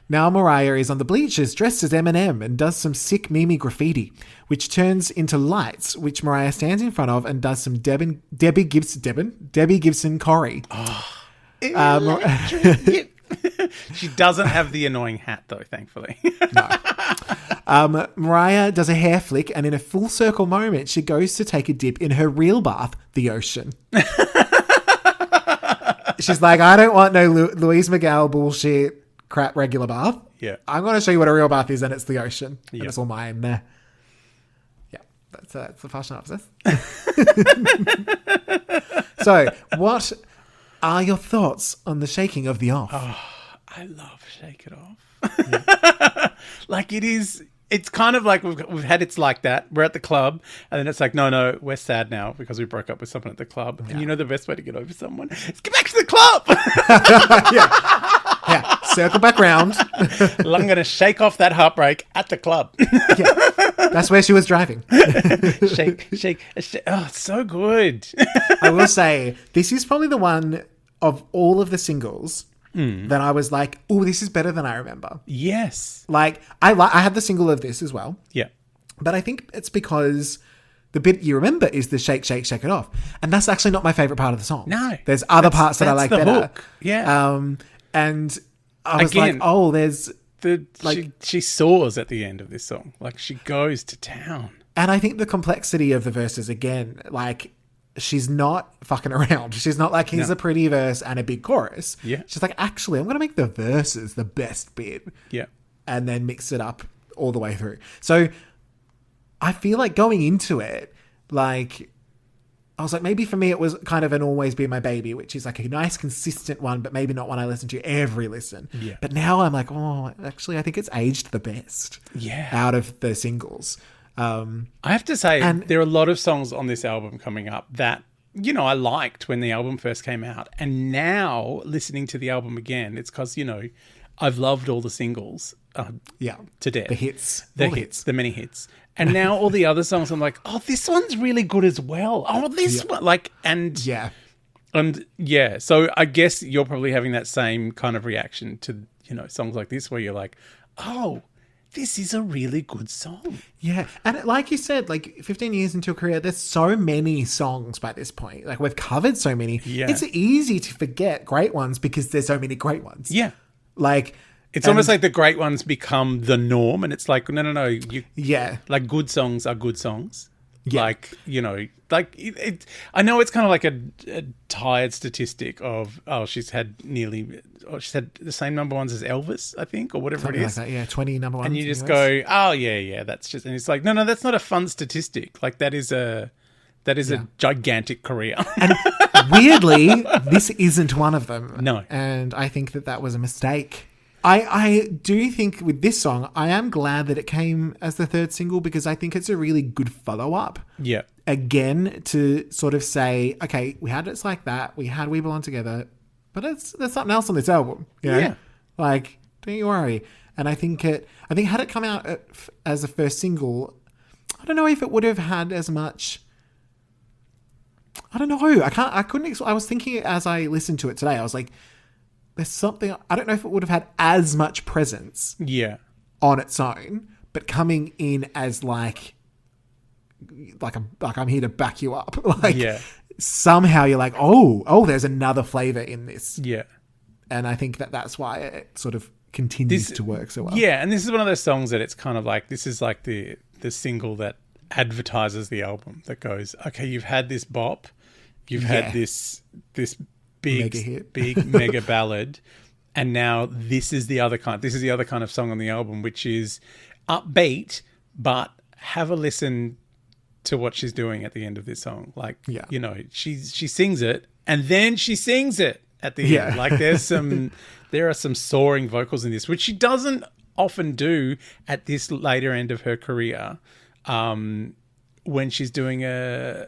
Now Mariah is on the bleachers dressed as Eminem and does some sick Mimi graffiti, which turns into lights, which Mariah stands in front of and does some Debbie Gibson Corey. She doesn't have the annoying hat though, thankfully. No. Mariah does a hair flick, and in a full circle moment, she goes to take a dip in her real bath, the ocean. She's like, I don't want no Louise Miguel bullshit. Crap regular bath. Yeah. I'm going to show you what a real bath is, and it's the ocean. And it's all mine there. Yeah. That's the fashion obsessed. So, what are your thoughts on the shaking of the off? Oh, I love Shake It Off. Yeah. Like it's kind of like we've had it's like that. We're at the club and then it's like, no, we're sad now because we broke up with someone at the club. Yeah. And you know the best way to get over someone is get back to the club. Yeah, circle back round. I'm going to shake off that heartbreak at the club. Yeah, that's where she was driving. Shake. Oh, it's so good. I will say, this is probably the one of all of the singles that I was like, oh, this is better than I remember. Yes. Like, I had the single of this as well. Yeah. But I think it's because The bit you remember is the shake, shake, shake it off. And that's actually not my favourite part of the song. No. There's other parts that I like better. Hook. Yeah. And I was like, oh, there's... she soars at the end of this song. Like, she goes to town. And I think the complexity of the verses, again, like, she's not fucking around. She's not like, here's a pretty verse and a big chorus. Yeah. She's like, actually, I'm going to make the verses the best bit. Yeah. And then mix it up all the way through. So I feel like going into it, like, I was like, maybe for me it was kind of an Always Be My Baby, which is like a nice, consistent one, but maybe not one I listen to every listen. Yeah. But now I'm like, oh, actually, I think it's aged the best. Yeah. Out of the singles. I have to say, there are a lot of songs on this album coming up that, you know, I liked when the album first came out. And now, listening to the album again, it's because, you know, I've loved all the singles to death. The hits. The many hits. And now all the other songs, I'm like, oh, this one's really good as well. Oh, this one. Like, and... Yeah. And yeah, so I guess you're probably having that same kind of reaction to, you know, songs like this where you're like, oh, this is a really good song. Yeah. And like you said, like 15 years into a career, there's so many songs by this point. Like we've covered so many. Yeah. It's easy to forget great ones because there's so many great ones. Yeah. Like... It's almost like the great ones become the norm, and it's like, no. Like, good songs are good songs. Yeah. Like, you know, like, I know it's kind of like a tired statistic of, she's had the same number ones as Elvis, I think, or whatever Something it is. like that, yeah, 20 number ones. And you just go, oh, yeah, that's just, and it's like, no, that's not a fun statistic. Like, that is a gigantic career. And weirdly, this isn't one of them. No. And I think that was a mistake. I do think with this song, I am glad that it came as the third single because I think it's a really good follow-up. Yeah. Again, to sort of say, okay, we had It's Like That, we had We Belong Together, but there's something else on this album. You know? Yeah. Like, don't you worry. And I think had it come out as a first single, I don't know if it would have had as much... I don't know. I was thinking as I listened to it today, I was like, there's something, I don't know if it would have had as much presence on its own, but coming in as like I'm here to back you up. Like somehow you're like, oh, there's another flavor in this. Yeah. And I think that's why it sort of continues to work so well. Yeah. And this is one of those songs that it's kind of like, this is like the single that advertises the album that goes, okay, you've had this bop, you've had this big mega ballad, and now this is the other kind of song on the album, which is upbeat, but have a listen to what she's doing at the end of this song. Like, you know, she sings it and then she sings it at the end. Like there are some soaring vocals in this, which she doesn't often do at this later end of her career. When she's doing an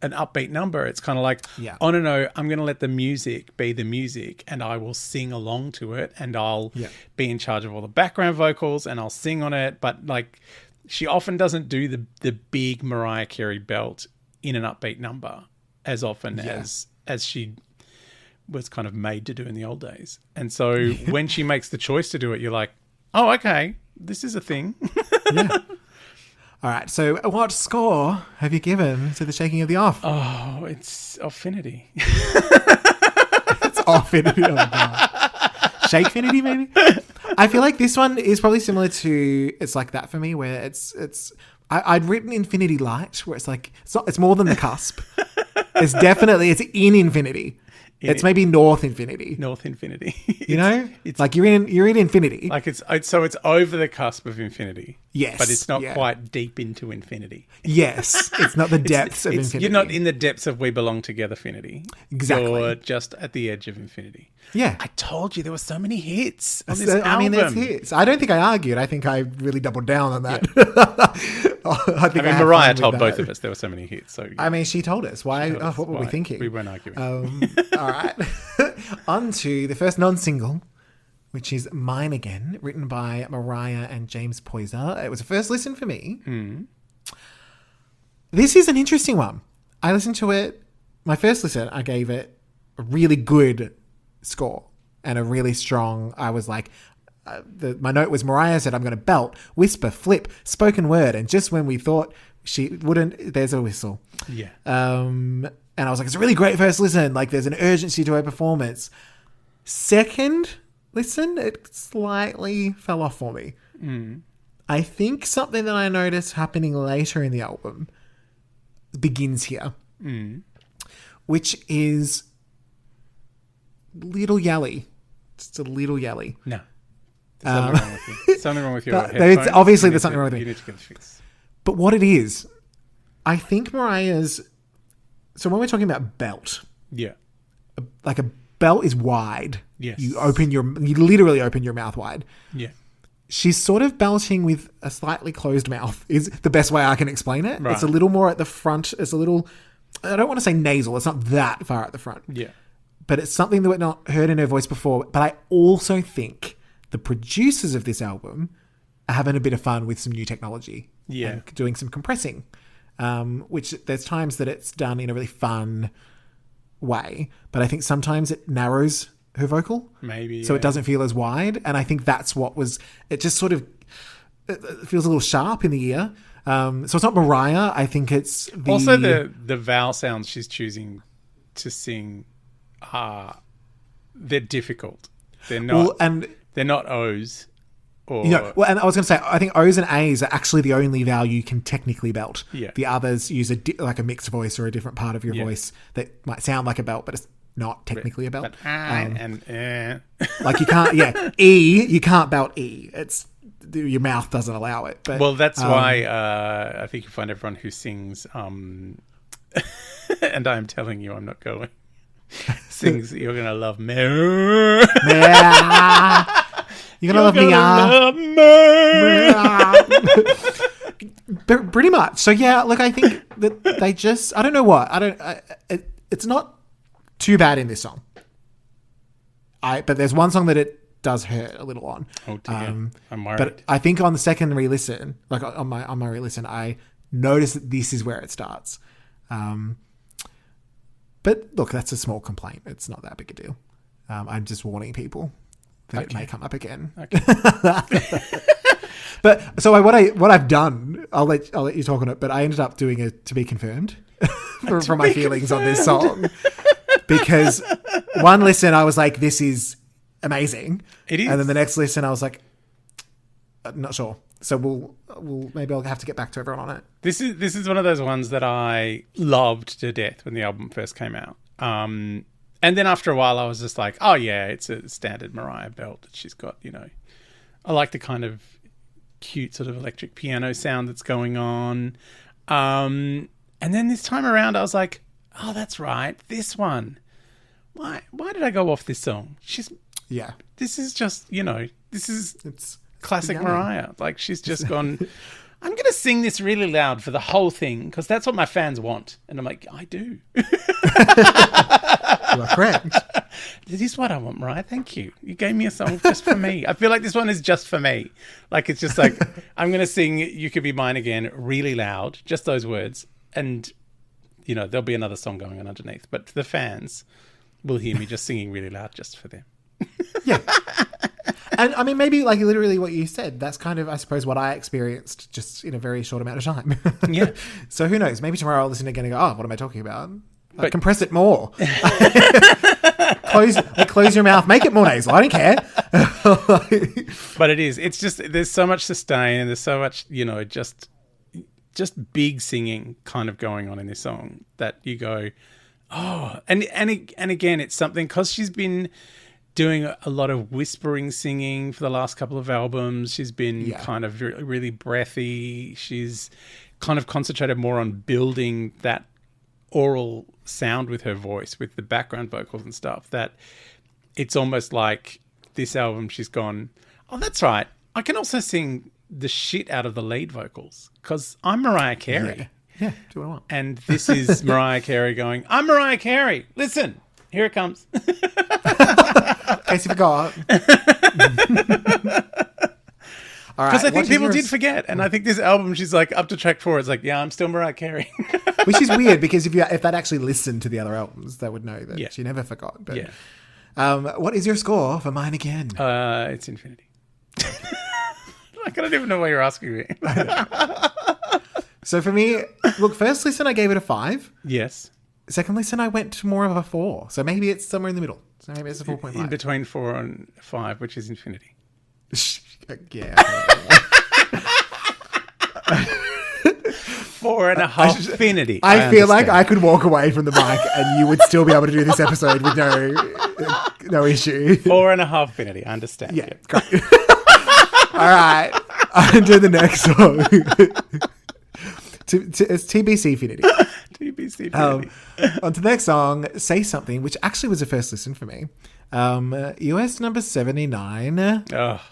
upbeat number, it's kind of like, oh no, I'm going to let the music be the music and I will sing along to it and I'll be in charge of all the background vocals and I'll sing on it. But like, she often doesn't do the big Mariah Carey belt in an upbeat number as often as she was kind of made to do in the old days. And so when she makes the choice to do it, you're like, oh, okay, this is a thing. All right, so what score have you given to The Shaking of the Off? Oh, it's Affinity. It's Affinity. Oh, God. Shakefinity, maybe? I feel like this one is probably similar to It's Like That for me, where I'd written Infinity Light, where it's like, it's more than the cusp. It's in infinity. It's maybe North Infinity. North Infinity. You know? It's like you're in infinity. Like it's over the cusp of infinity. Yes. But it's not quite deep into infinity. Yes. It's not the depths of infinity. You're not in the depths of We Belong Together infinity. Exactly. You're just at the edge of infinity. Yeah. I told you there were so many hits on this album. I mean, there's hits. I don't think I argued. I think I really doubled down on that. I mean, Mariah told both of us there were so many hits. So I mean, she told us. Why? What were we thinking? We weren't arguing. All right. On to the first non-single, which is Mine Again, written by Mariah and James Poyser. It was a first listen for me. This is an interesting one. I listened to it. My first listen, I gave it a really good score and a really strong, I was like, my note was Mariah said, I'm going to belt, whisper, flip, spoken word. And just when we thought she wouldn't, there's a whistle. Yeah. And I was like, it's a really great first listen. Like there's an urgency to her performance. Second listen, it slightly fell off for me. I think something that I noticed happening later in the album begins here, which is little yelly. Just a little yelly. No. There's something wrong with you. Something wrong with your headphones. Obviously, there's something wrong with me. You need to get it fixed. But what it is, I think Mariah's... So when we're talking about belt... Yeah. Like a belt is wide. Yes. You literally open your mouth wide. Yeah. She's sort of belting with a slightly closed mouth is the best way I can explain it. Right. It's a little more at the front. It's a little... I don't want to say nasal. It's not that far at the front. Yeah. But it's something that we've not heard in her voice before. But I also think the producers of this album are having a bit of fun with some new technology. Yeah. And doing some compressing, which there's times that it's done in a really fun way. But I think sometimes it narrows her vocal. Maybe. So it doesn't feel as wide. And I think that's what was... It just sort of... It feels a little sharp in the ear. So it's not Mariah. I think it's Also, the vowel sounds she's choosing to sing... they're difficult. They're not. They're not O's. Or and I was going to say, I think O's and A's are actually the only vowel you can technically belt. Yeah. The others use like a mixed voice or a different part of your voice that might sound like a belt, but it's not technically a belt. Like you can't. Yeah, E. You can't belt E. It's your mouth doesn't allow it. But well, that's why I think you find everyone who sings. And I'm telling you, I'm not going. Sings, you're gonna love me. You're gonna love me. Pretty much. So yeah, look, I think that they just. I don't know what. It's not too bad in this song. But there's one song that it does hurt a little on. Oh dear, I'm worried. But I think on the second re-listen, like on my re-listen, I noticed that this is where it starts. But look, that's a small complaint. It's not that big a deal. I'm just warning people that it may come up again. Okay. But so what I've done, I'll let you talk on it. But I ended up doing a to be confirmed for my feelings on this song because one listen I was like, this is amazing. It is, and then the next listen I was like, not sure. So we'll maybe I'll have to get back to everyone on it. This is one of those ones that I loved to death when the album first came out. And then after a while, I was just like, oh yeah, it's a standard Mariah belt that she's got. I like the kind of cute sort of electric piano sound that's going on. And then this time around, I was like, oh, that's right, this one. Why did I go off this song? This is just it's classic Mariah. Like she's just gone, I'm going to sing this really loud for the whole thing because that's what my fans want. And I'm like, I do. You are correct. This is what I want, Mariah. Thank you. You gave me a song just for me. I feel like this one is just for me. Like it's just like, I'm going to sing You Could Be Mine Again really loud, just those words. And, there'll be another song going on underneath. But the fans will hear me just singing really loud just for them. Yeah. And I mean, maybe like literally what you said, that's kind of, I suppose, what I experienced just in a very short amount of time. Yeah. So who knows? Maybe tomorrow I'll listen again and go, oh, what am I talking about? Compress it more. Close your mouth. Make it more nasal. I don't care. But it is. It's just, there's so much sustain and there's so much, just big singing kind of going on in this song that you go, oh. And again, it's something, because she's been doing a lot of whispering singing for the last couple of albums. She's been kind of really breathy. She's kind of concentrated more on building that oral sound with her voice, with the background vocals and stuff, that it's almost like this album she's gone, oh, that's right, I can also sing the shit out of the lead vocals because I'm Mariah Carey. Yeah, do what I want. And this is Mariah Carey going, I'm Mariah Carey. Listen, here it comes. In case you forgot. Because I think people did forget. And I think this album, she's like, up to track 4, it's like, yeah, I'm still Mariah Carey. Which is weird because if they'd actually listened to the other albums, they would know that she never forgot. But, what is your score for Mine Again? It's infinity. Like, I don't even know why you're asking me. So for me, look, first listen, I gave it a 5. Yes. Second listen, I went to more of a 4. So maybe it's somewhere in the middle. So maybe it's a 4.5. In between 4 and 5, which is infinity. Yeah. 4.5 infinity. I feel like I could walk away from the mic and you would still be able to do this episode with no issue. 4.5 infinity. I understand. Yeah, great. All right. On to the next song. It's TBC Infinity. TBC Infinity. On to the next song, Say Something, which actually was a first listen for me. US number 79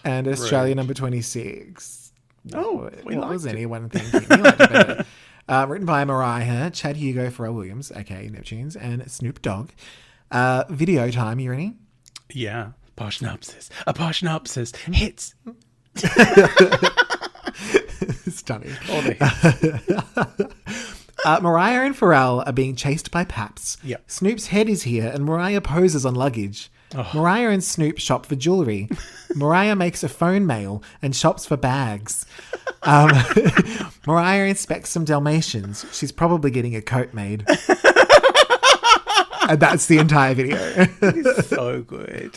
and Australia number 26. What was anyone thinking? We liked it better. Written by Mariah, Chad Hugo, Pharrell Williams, aka Neptunes, and Snoop Dogg. Video time, you ready? Yeah. Poshnopsis. A poshnopsis. Hits. Stunning. All the hits. Mariah and Pharrell are being chased by Paps. Yep. Snoop's head is here and Mariah poses on luggage. Mariah and Snoop shop for jewelry. Mariah makes a phone mail and shops for bags. Mariah inspects some Dalmatians. She's probably getting a coat made. And that's the entire video. It's so good.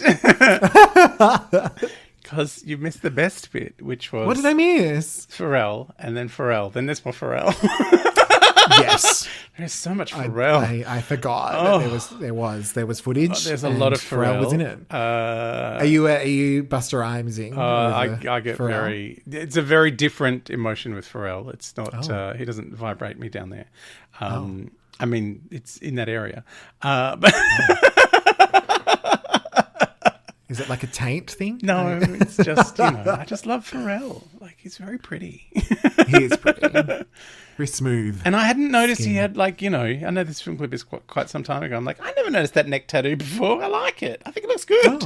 Because you missed the best bit, which was... What did I miss? Pharrell, and then Pharrell. Then there's more Pharrell. Yes. There's so much Pharrell. I forgot that there was footage. There's a lot of Pharrell. Was in it. Are you Busta Rhymesing? I get Pharrell? It's a very different emotion with Pharrell. It's not, he doesn't vibrate me down there. I mean, it's in that area. But is it like a taint thing? No, it's just, I just love Pharrell. Like, he's very pretty. He is pretty. Very smooth. And I hadn't noticed he had, like, I know this film clip is quite some time ago. I'm like, I never noticed that neck tattoo before. I like it. I think it looks good.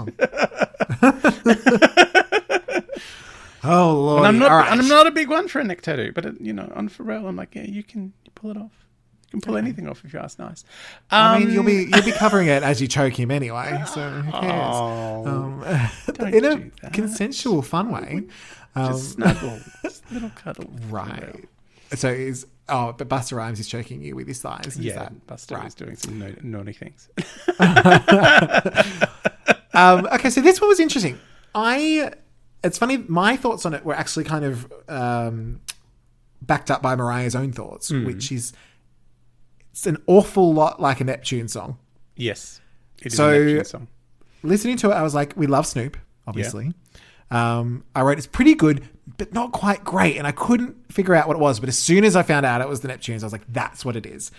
Oh Lord. And I'm not a big one for a neck tattoo, but, on Pharrell, I'm like, yeah, you pull it off. You can pull anything off if you ask nice. I mean, you'll be covering it as you choke him anyway, so who cares? In a consensual, fun way. Just snuggle. Just a little cuddle. Right. So but Busta Rhymes is choking you with his thighs. Yeah, Busta is doing some naughty things. Okay, so this one was interesting. It's funny, my thoughts on it were actually kind of backed up by Mariah's own thoughts, which is... It's an awful lot like a Neptune song. Yes. It is a Neptune song. Listening to it, I was like, we love Snoop, obviously. Yeah. I wrote, it's pretty good, but not quite great. And I couldn't figure out what it was. But as soon as I found out it was the Neptunes, I was like, that's what it is.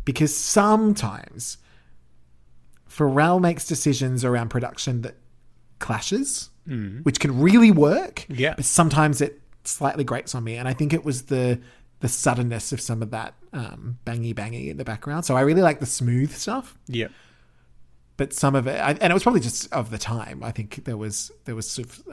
Because sometimes Pharrell makes decisions around production that clashes, which can really work. Yeah. But sometimes it slightly grates on me. And I think it was the suddenness of some of that bangy in the background. So I really like the smooth stuff. Yeah. But some of it, and it was probably just of the time. I think there was sort of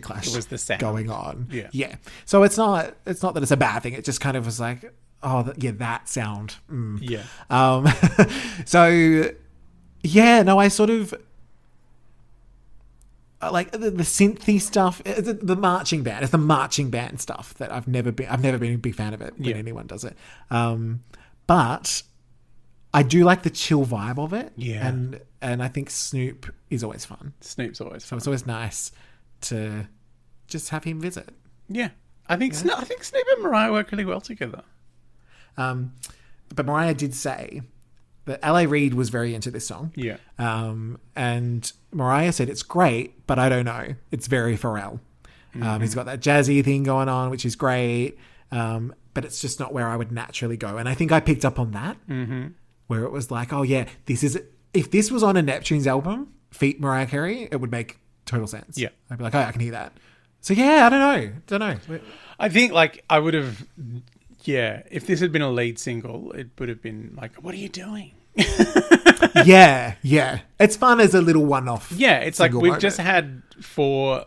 clash. It was the sound going on. Yeah. Yeah. So it's not that it's a bad thing. It just kind of was like, that sound. Yeah. So yeah, no, I sort of like the synthy stuff, the marching band. It's the marching band stuff that I've never been a big fan of it when anyone does it. But I do like the chill vibe of it. Yeah. And I think Snoop is always fun. Snoop's always fun. So it's always nice to just have him visit. Yeah. I think Snoop and Mariah work really well together. But Mariah did say that L.A. Reid was very into this song. Yeah. And Mariah said, it's great, but I don't know. It's very Pharrell. He's got that jazzy thing going on, which is great. But it's just not where I would naturally go. And I think I picked up on that, where it was like, oh yeah, if this was on a Neptune's album, feat Mariah Carey, it would make total sense. Yeah. I'd be like, oh, I can hear that. So yeah, I don't know. I think like I would have, if this had been a lead single, it would have been like, what are you doing? yeah. It's fun as a little one-off. Yeah, it's like we've just had 4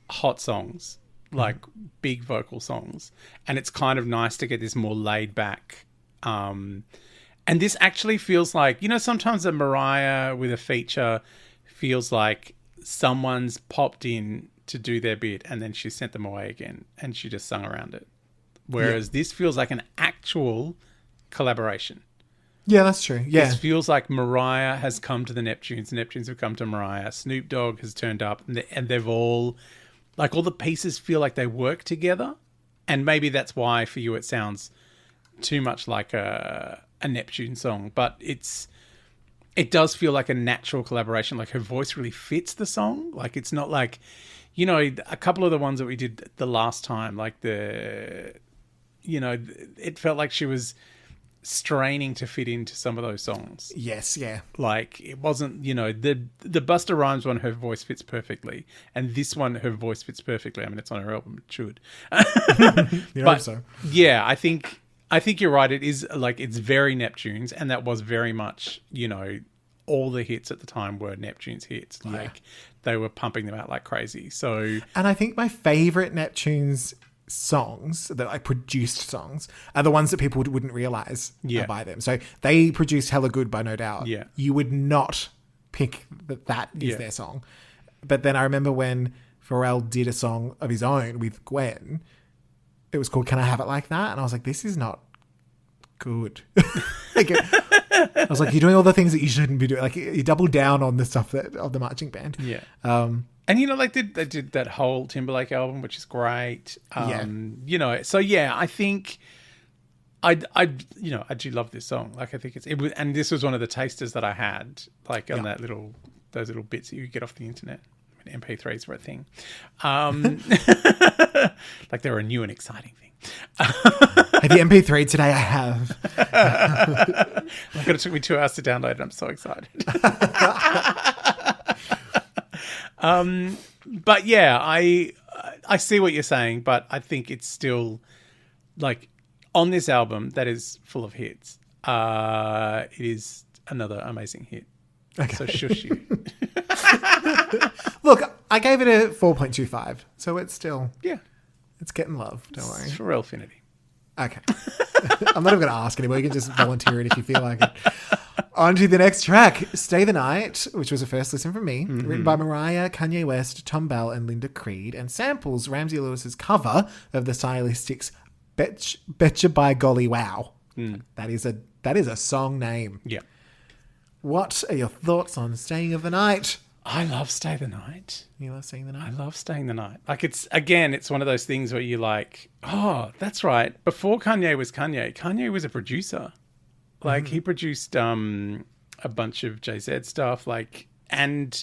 hot songs, like big vocal songs, and it's kind of nice to get this more laid back. And this actually feels like, sometimes a Mariah with a feature feels like someone's popped in to do their bit, and then she sent them away again, and she just sung around it. Whereas this feels like an actual collaboration. Yeah, that's true. Yeah. This feels like Mariah has come to the Neptunes. The Neptunes have come to Mariah. Snoop Dogg has turned up, and they've all, like, all the pieces feel like they work together. And maybe that's why for you it sounds too much like a Neptune song. But it does feel like a natural collaboration. Like, her voice really fits the song. Like, it's not like, you know, a couple of the ones that we did the last time, like it felt like she was straining to fit into some of those songs. Yes, yeah. Like, it wasn't, you know, the Busta Rhymes one, her voice fits perfectly, and this one, her voice fits perfectly. I mean, it's on her album, it should. You hope so. Yeah, I think you're right. It is, like, it's very Neptunes, and that was very much, you know, all the hits at the time were Neptune's hits. Like, they were pumping them out like crazy. So, and I think my favorite Neptunes songs, that like produced songs, are the ones that people wouldn't realize are by them. So they produced Hella Good by No Doubt. Yeah. You would not pick that is their song. But then I remember when Pharrell did a song of his own with Gwen, it was called Can I Have It Like That? And I was like, this is not good. Like, I was like, you're doing all the things that you shouldn't be doing. Like, you double down on the stuff of the marching band. Yeah. And, you know, like, they did that whole Timberlake album, which is great. You know, so, yeah, I think I do love this song. Like, I think it was, and this was one of the tasters that I had, like, on those little bits that you get off the internet. I mean, MP3s were a thing. Like, they were a new and exciting thing. Have you MP3 today? I have. Like, it took me 2 hours to download it. I'm so excited. But yeah, I see what you're saying, but I think it's still, like, on this album that is full of hits. It is another amazing hit. Okay. So shush you. Look, I gave it a 4.25, so it's still it's getting love. Don't worry. It's for Elfinity. Okay. I'm not even going to ask anymore. You can just volunteer it if you feel like it. On to the next track, Stay the Night, which was a first listen from me, written by Mariah, Kanye West, Tom Bell, and Linda Creed, and samples Ramsey Lewis's cover of the Stylistics' Betcha by Golly Wow. That is a song name. Yeah. What are your thoughts on Staying of the Night? I love Stay the Night. You love Staying the Night? I love Staying the Night. Like, it's one of those things where you're like, oh, that's right. Before Kanye was a producer. Like, he produced a bunch of JZ stuff, like, and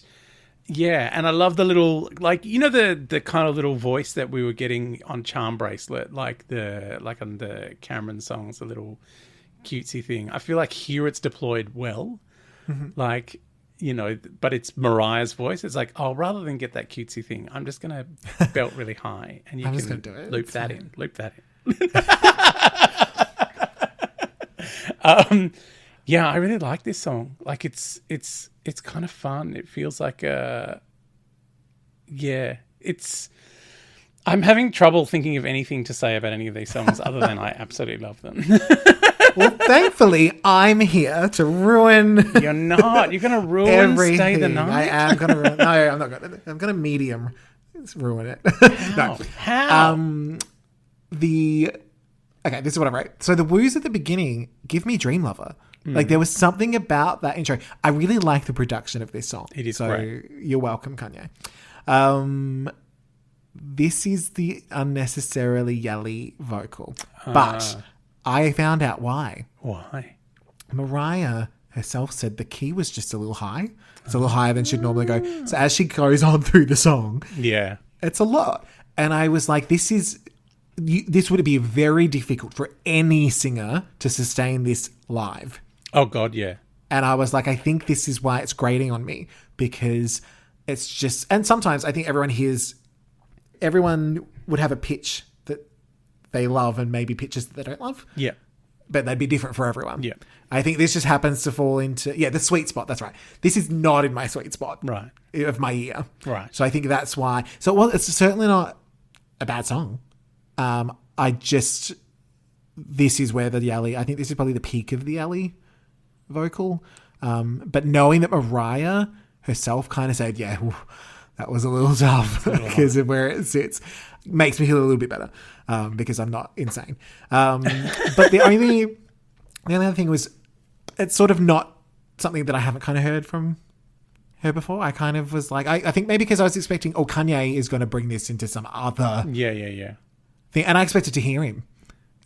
yeah, and I love the little, like, you know, the kind of little voice that we were getting on Charm Bracelet, like on the Cameron songs, the little cutesy thing. I feel like here it's deployed well, like, you know, but it's Mariah's voice. It's like, oh, rather than get that cutesy thing, I'm just gonna belt really high, and you can do it. Loop that in. Yeah, I really like this song. Like, it's kind of fun. It feels like I'm having trouble thinking of anything to say about any of these songs other than I absolutely love them. Well, thankfully, I'm here to ruin. You're not. You're going to ruin everything. Stay the Night? I am going to ruin. No, I'm not going to. I'm going to medium ruin it. How? No. How? Okay, this is what I wrote. So the woos at the beginning give me Dream Lover. Like, there was something about that intro. I really like the production of this song. It is so great. You're welcome, Kanye. This is the unnecessarily yelly vocal. But I found out why. Why? Mariah herself said the key was just a little high. It's a little higher than she'd normally go. So as she goes on through the song, it's a lot. And I was like, this would be very difficult for any singer to sustain this live. Oh, God, yeah. And I was like, I think this is why it's grating on me, because it's just... And sometimes I think everyone would have a pitch that they love and maybe pitches that they don't love. Yeah. But they'd be different for everyone. Yeah. I think this just happens to fall into... Yeah, the sweet spot. That's right. This is not in my sweet spot. Right. Of my ear. Right. So I think that's why... So, it's certainly not a bad song. This is where the yelly... I think this is probably the peak of the yelly vocal. But knowing that Mariah herself kind of said, yeah, that was a little tough because of where it sits. Makes me feel a little bit better because I'm not insane. But the only other thing was it's sort of not something that I haven't kind of heard from her before. I kind of was like, I think maybe because I was expecting, Kanye is going to bring this into some other thing. And I expected to hear him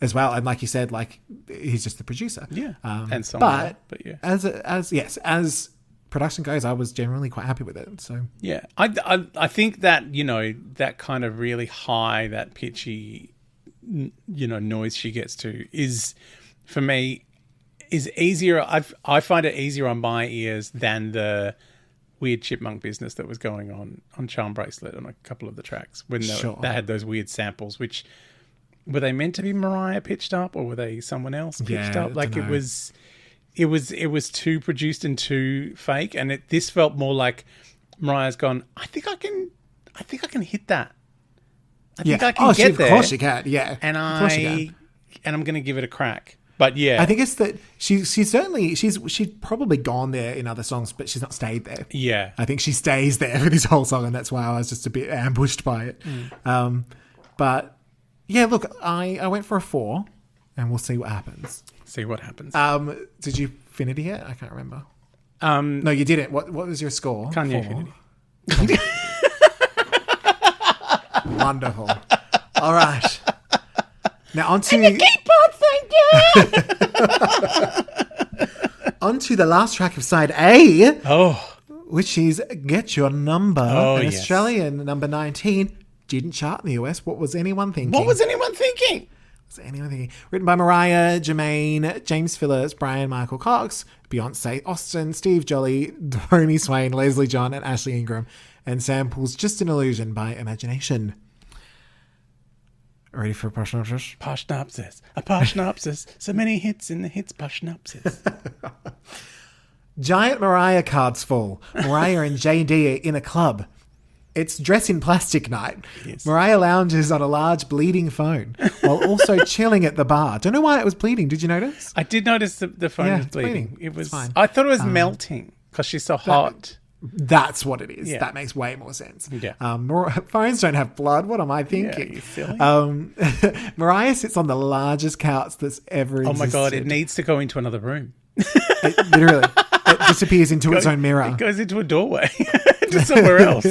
as well. And like you said, like he's just the producer. Yeah. And someone but yeah. As production goes, I was generally quite happy with it. So yeah, I think that, that kind of really high, that pitchy, noise she gets to is, for me, is easier. I find it easier on my ears than the weird chipmunk business that was going on Charm Bracelet on a couple of the tracks when they had those weird samples, which were they meant to be Mariah pitched up or were they someone else pitched up? Like it was too produced and too fake, and this felt more like Mariah's gone, I think I can hit that. I think I can get there. Of course you can, yeah. And I'm going to give it a crack. But yeah, I think it's that she's probably gone there in other songs, but she's not stayed there. Yeah, I think she stays there for this whole song, and that's why I was just a bit ambushed by it. But yeah, look, I went for a 4, and we'll see what happens. See what happens. Did you Finity yet? I can't remember. No, you didn't. What was your score? Kanye Finity. Wonderful. All right. Now on to onto the last track of side A, which is Get Your Number, an Australian number 19. Didn't chart in the US. What was anyone thinking? Written by Mariah, Jermaine, James Phillips, Brian Michael Cox, Beyonce, Austin, Steve Jolly, Tony Swain, Leslie John, and Ashley Ingram, and samples Just an Illusion by Imagination. Ready for a Poshnopsis? Poshnopsis. A Poshnopsis. So many hits in the hits Poshnopsis. Giant Mariah cards full. Mariah and JD are in a club. It's dress in plastic night. Yes. Mariah lounges on a large bleeding phone while also chilling at the bar. Don't know why it was bleeding. Did you notice? I did notice the phone was bleeding. It was fine. I thought it was melting because she's so hot. That's what it is. Yeah. That makes way more sense. Yeah. Phones don't have blood. What am I thinking? Yeah, you silly. Mariah sits on the largest couch that's ever existed. Oh my God, it needs to go into another room. Literally. It disappears into its own mirror. It goes into a doorway to somewhere else.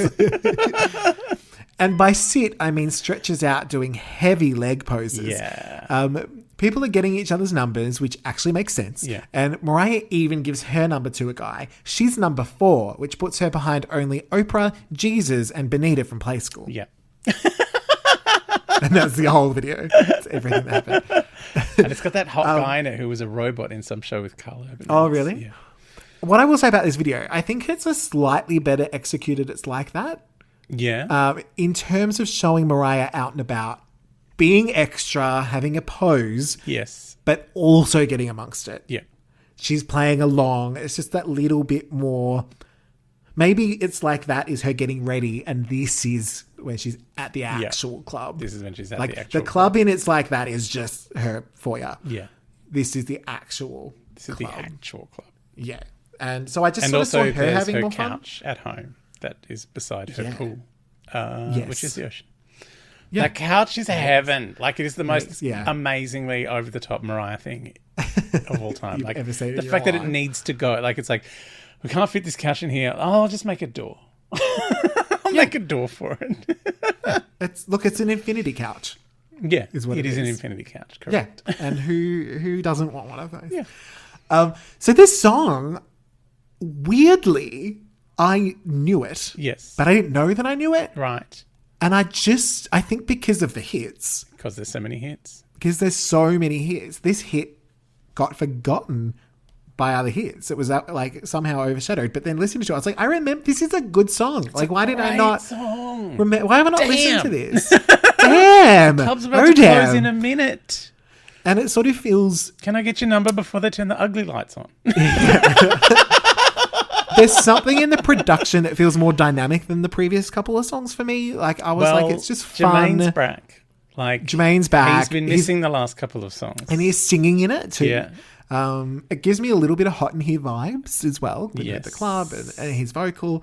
And by sit, I mean stretches out doing heavy leg poses. Yeah. People are getting each other's numbers, which actually makes sense. Yeah. And Mariah even gives her number to a guy. She's number 4, which puts her behind only Oprah, Jesus, and Benita from Play School. Yeah. And that's the whole video. That's everything that happened. And it's got that hot guy in it who was a robot in some show with Carl Urban. Oh, really? Yeah. What I will say about this video, I think it's a slightly better executed It's Like That. Yeah. In terms of showing Mariah out and about, being extra, having a pose. Yes. But also getting amongst it. Yeah. She's playing along. It's just that little bit more. Maybe It's Like That is her getting ready, and this is when she's at the actual club. This is when she's at the actual club. The club in It's Like That is just her foyer. Yeah. This is the actual club. The actual club. Yeah. And so I just sort of saw her having more fun. And also couch at home that is beside her pool, which is the ocean. Yeah. That couch is heaven. Like, it is the most amazingly over-the-top Mariah thing of all time. Like, ever seen the fact that it needs to go. Like, it's like, we can't fit this couch in here. Oh, I'll just make a door. I'll make a door for it. It's an infinity couch. Yeah, is what it is an infinity couch, correct. Yeah, and who doesn't want one of those? Yeah. So this song, weirdly, I knew it. Yes. But I didn't know that I knew it. Right. And I think because of the hits. Because there's so many hits. Because there's so many hits. This hit got forgotten by other hits. It was like somehow overshadowed. But then listening to it, I was like, I remember this is a good song. It's like, why did I not song. Why have I not listened to this? Damn. The club's about to close in a minute. And it sort of feels... Can I get your number before they turn the ugly lights on? There's something in the production that feels more dynamic than the previous couple of songs for me. Like, I was like, it's just fun. Jermaine's back. Jermaine's back. He's been missing the last couple of songs. And he's singing in it too. Yeah. It gives me a little bit of Hot in Here vibes as well. Yes. The club and his vocal.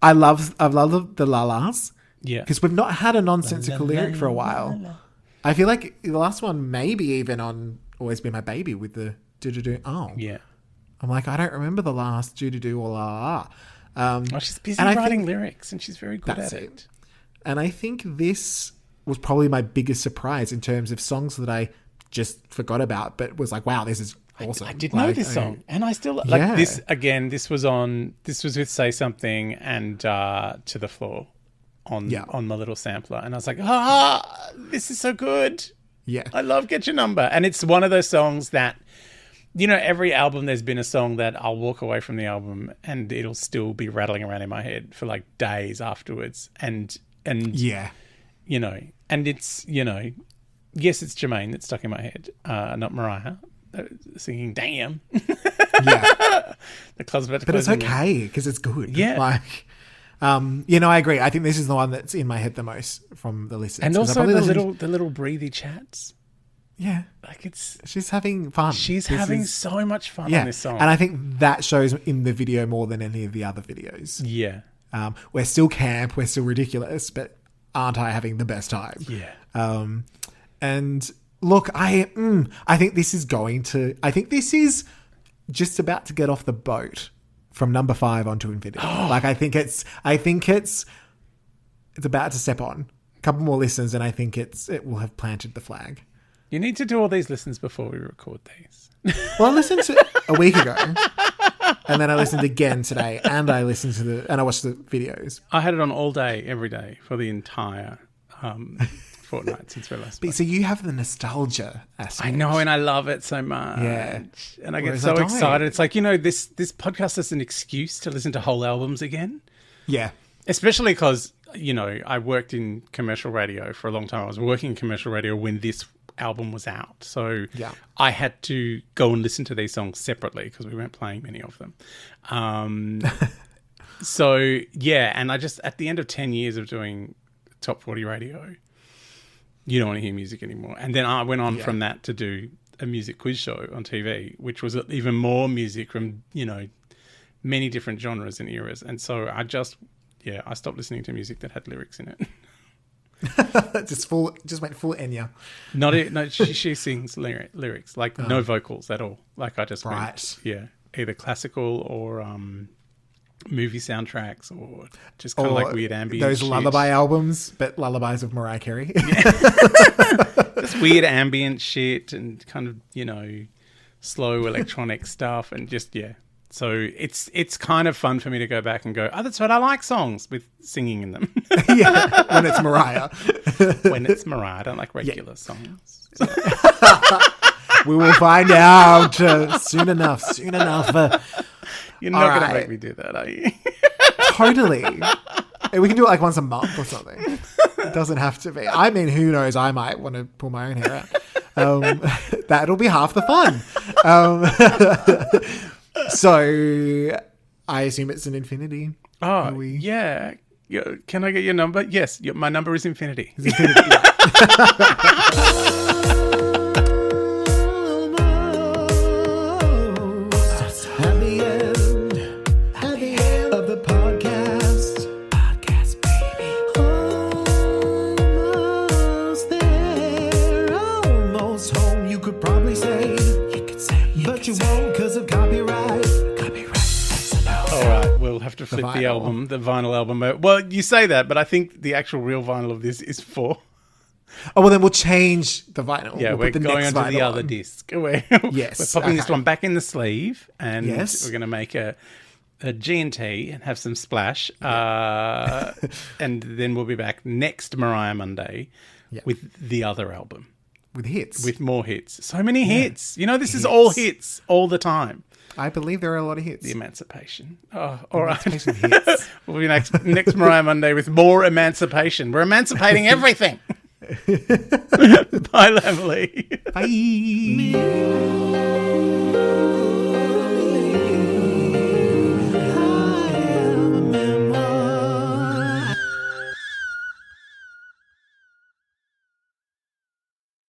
I love the la-las. Yeah. Because we've not had a nonsensical lyric for a while. I feel like the last one maybe even on Always Be My Baby with the do-do-do. Oh. Yeah. I'm like, I don't remember the last do-do-do or la-la. She's busy writing lyrics and she's very good at it. And I think this was probably my biggest surprise in terms of songs that I just forgot about, but was like, wow, this is awesome. I did know this song, and I still like this. Again, this was with Say Something and To the Floor on my little sampler, and I was like, this is so good. Yeah, I love Get Your Number, and it's one of those songs that, you know, every album there's been a song that I'll walk away from the album and it'll still be rattling around in my head for like days afterwards, and yeah, you know, and it's, you know, yes, it's Jermaine that's stuck in my head, not Mariah. Singing "Damn." Yeah, the club's about to close. But it's okay because it's good. Yeah, like, you know, I agree. I think this is the one that's in my head the most from the listens, and also the little breathy chats. Yeah, like she's having fun. She's having so much fun on this song, and I think that shows in the video more than any of the other videos. Yeah, we're still camp, we're still ridiculous, but aren't I having the best time? Yeah, and. Look, I think this is just about to get off the boat from number 5 onto Infinity. Like I think it's about to step on. A couple more listens and I think it will have planted the flag. You need to do all these listens before we record these. Well, I listened to a week ago. And then I listened again today and I watched the videos. I had it on all day, every day for the entire fortnight since we last spoke. So you have the nostalgia aspect. I know, and I love it so much. Yeah. And I get so excited. It's like, you know, this podcast is an excuse to listen to whole albums again. Yeah. Especially because, you know, I worked in commercial radio for a long time. I was working in commercial radio when this album was out. So I had to go and listen to these songs separately because we weren't playing many of them. So, yeah, and I just, at the end of 10 years of doing Top 40 radio, you don't want to hear music anymore. And then I went on from that to do a music quiz show on TV, which was even more music from, you know, many different genres and eras. And so I stopped listening to music that had lyrics in it. just went full Enya. No, she sings lyrics, like no vocals at all. Like I just went, either classical or movie soundtracks or just kind of like weird ambient those shit. lullaby albums, but lullabies of Mariah Carey. Just weird ambient shit and kind of, you know, slow electronic stuff and just so it's kind of fun for me to go back and go, that's what I like, songs with singing in them. When it's Mariah. I don't like regular songs. So. We will find out soon enough. You're not going to make me do that, are you? Totally. We can do it like once a month or something. It doesn't have to be. I mean, who knows? I might want to pull my own hair out. That'll be half the fun. So I assume it's an Infinity. Oh, yeah. Can I get your number? Yes, my number is Infinity. Have to flip the album, the vinyl album. Well, you say that, but I think the actual real vinyl of this is 4. Oh, well, then we'll change the vinyl. Yeah, we're going on to the other disc. We're popping this one back in the sleeve, and we're going to make a G&T and have some splash. And then we'll be back next Mariah Monday with the other album. With hits. With more hits. So many hits. You know, this is all hits all the time. I believe there are a lot of hits. The Emancipation. Oh, all right. Hits. We'll be next Mariah Monday with more Emancipation. We're emancipating everything. Bye, Emily. Bye.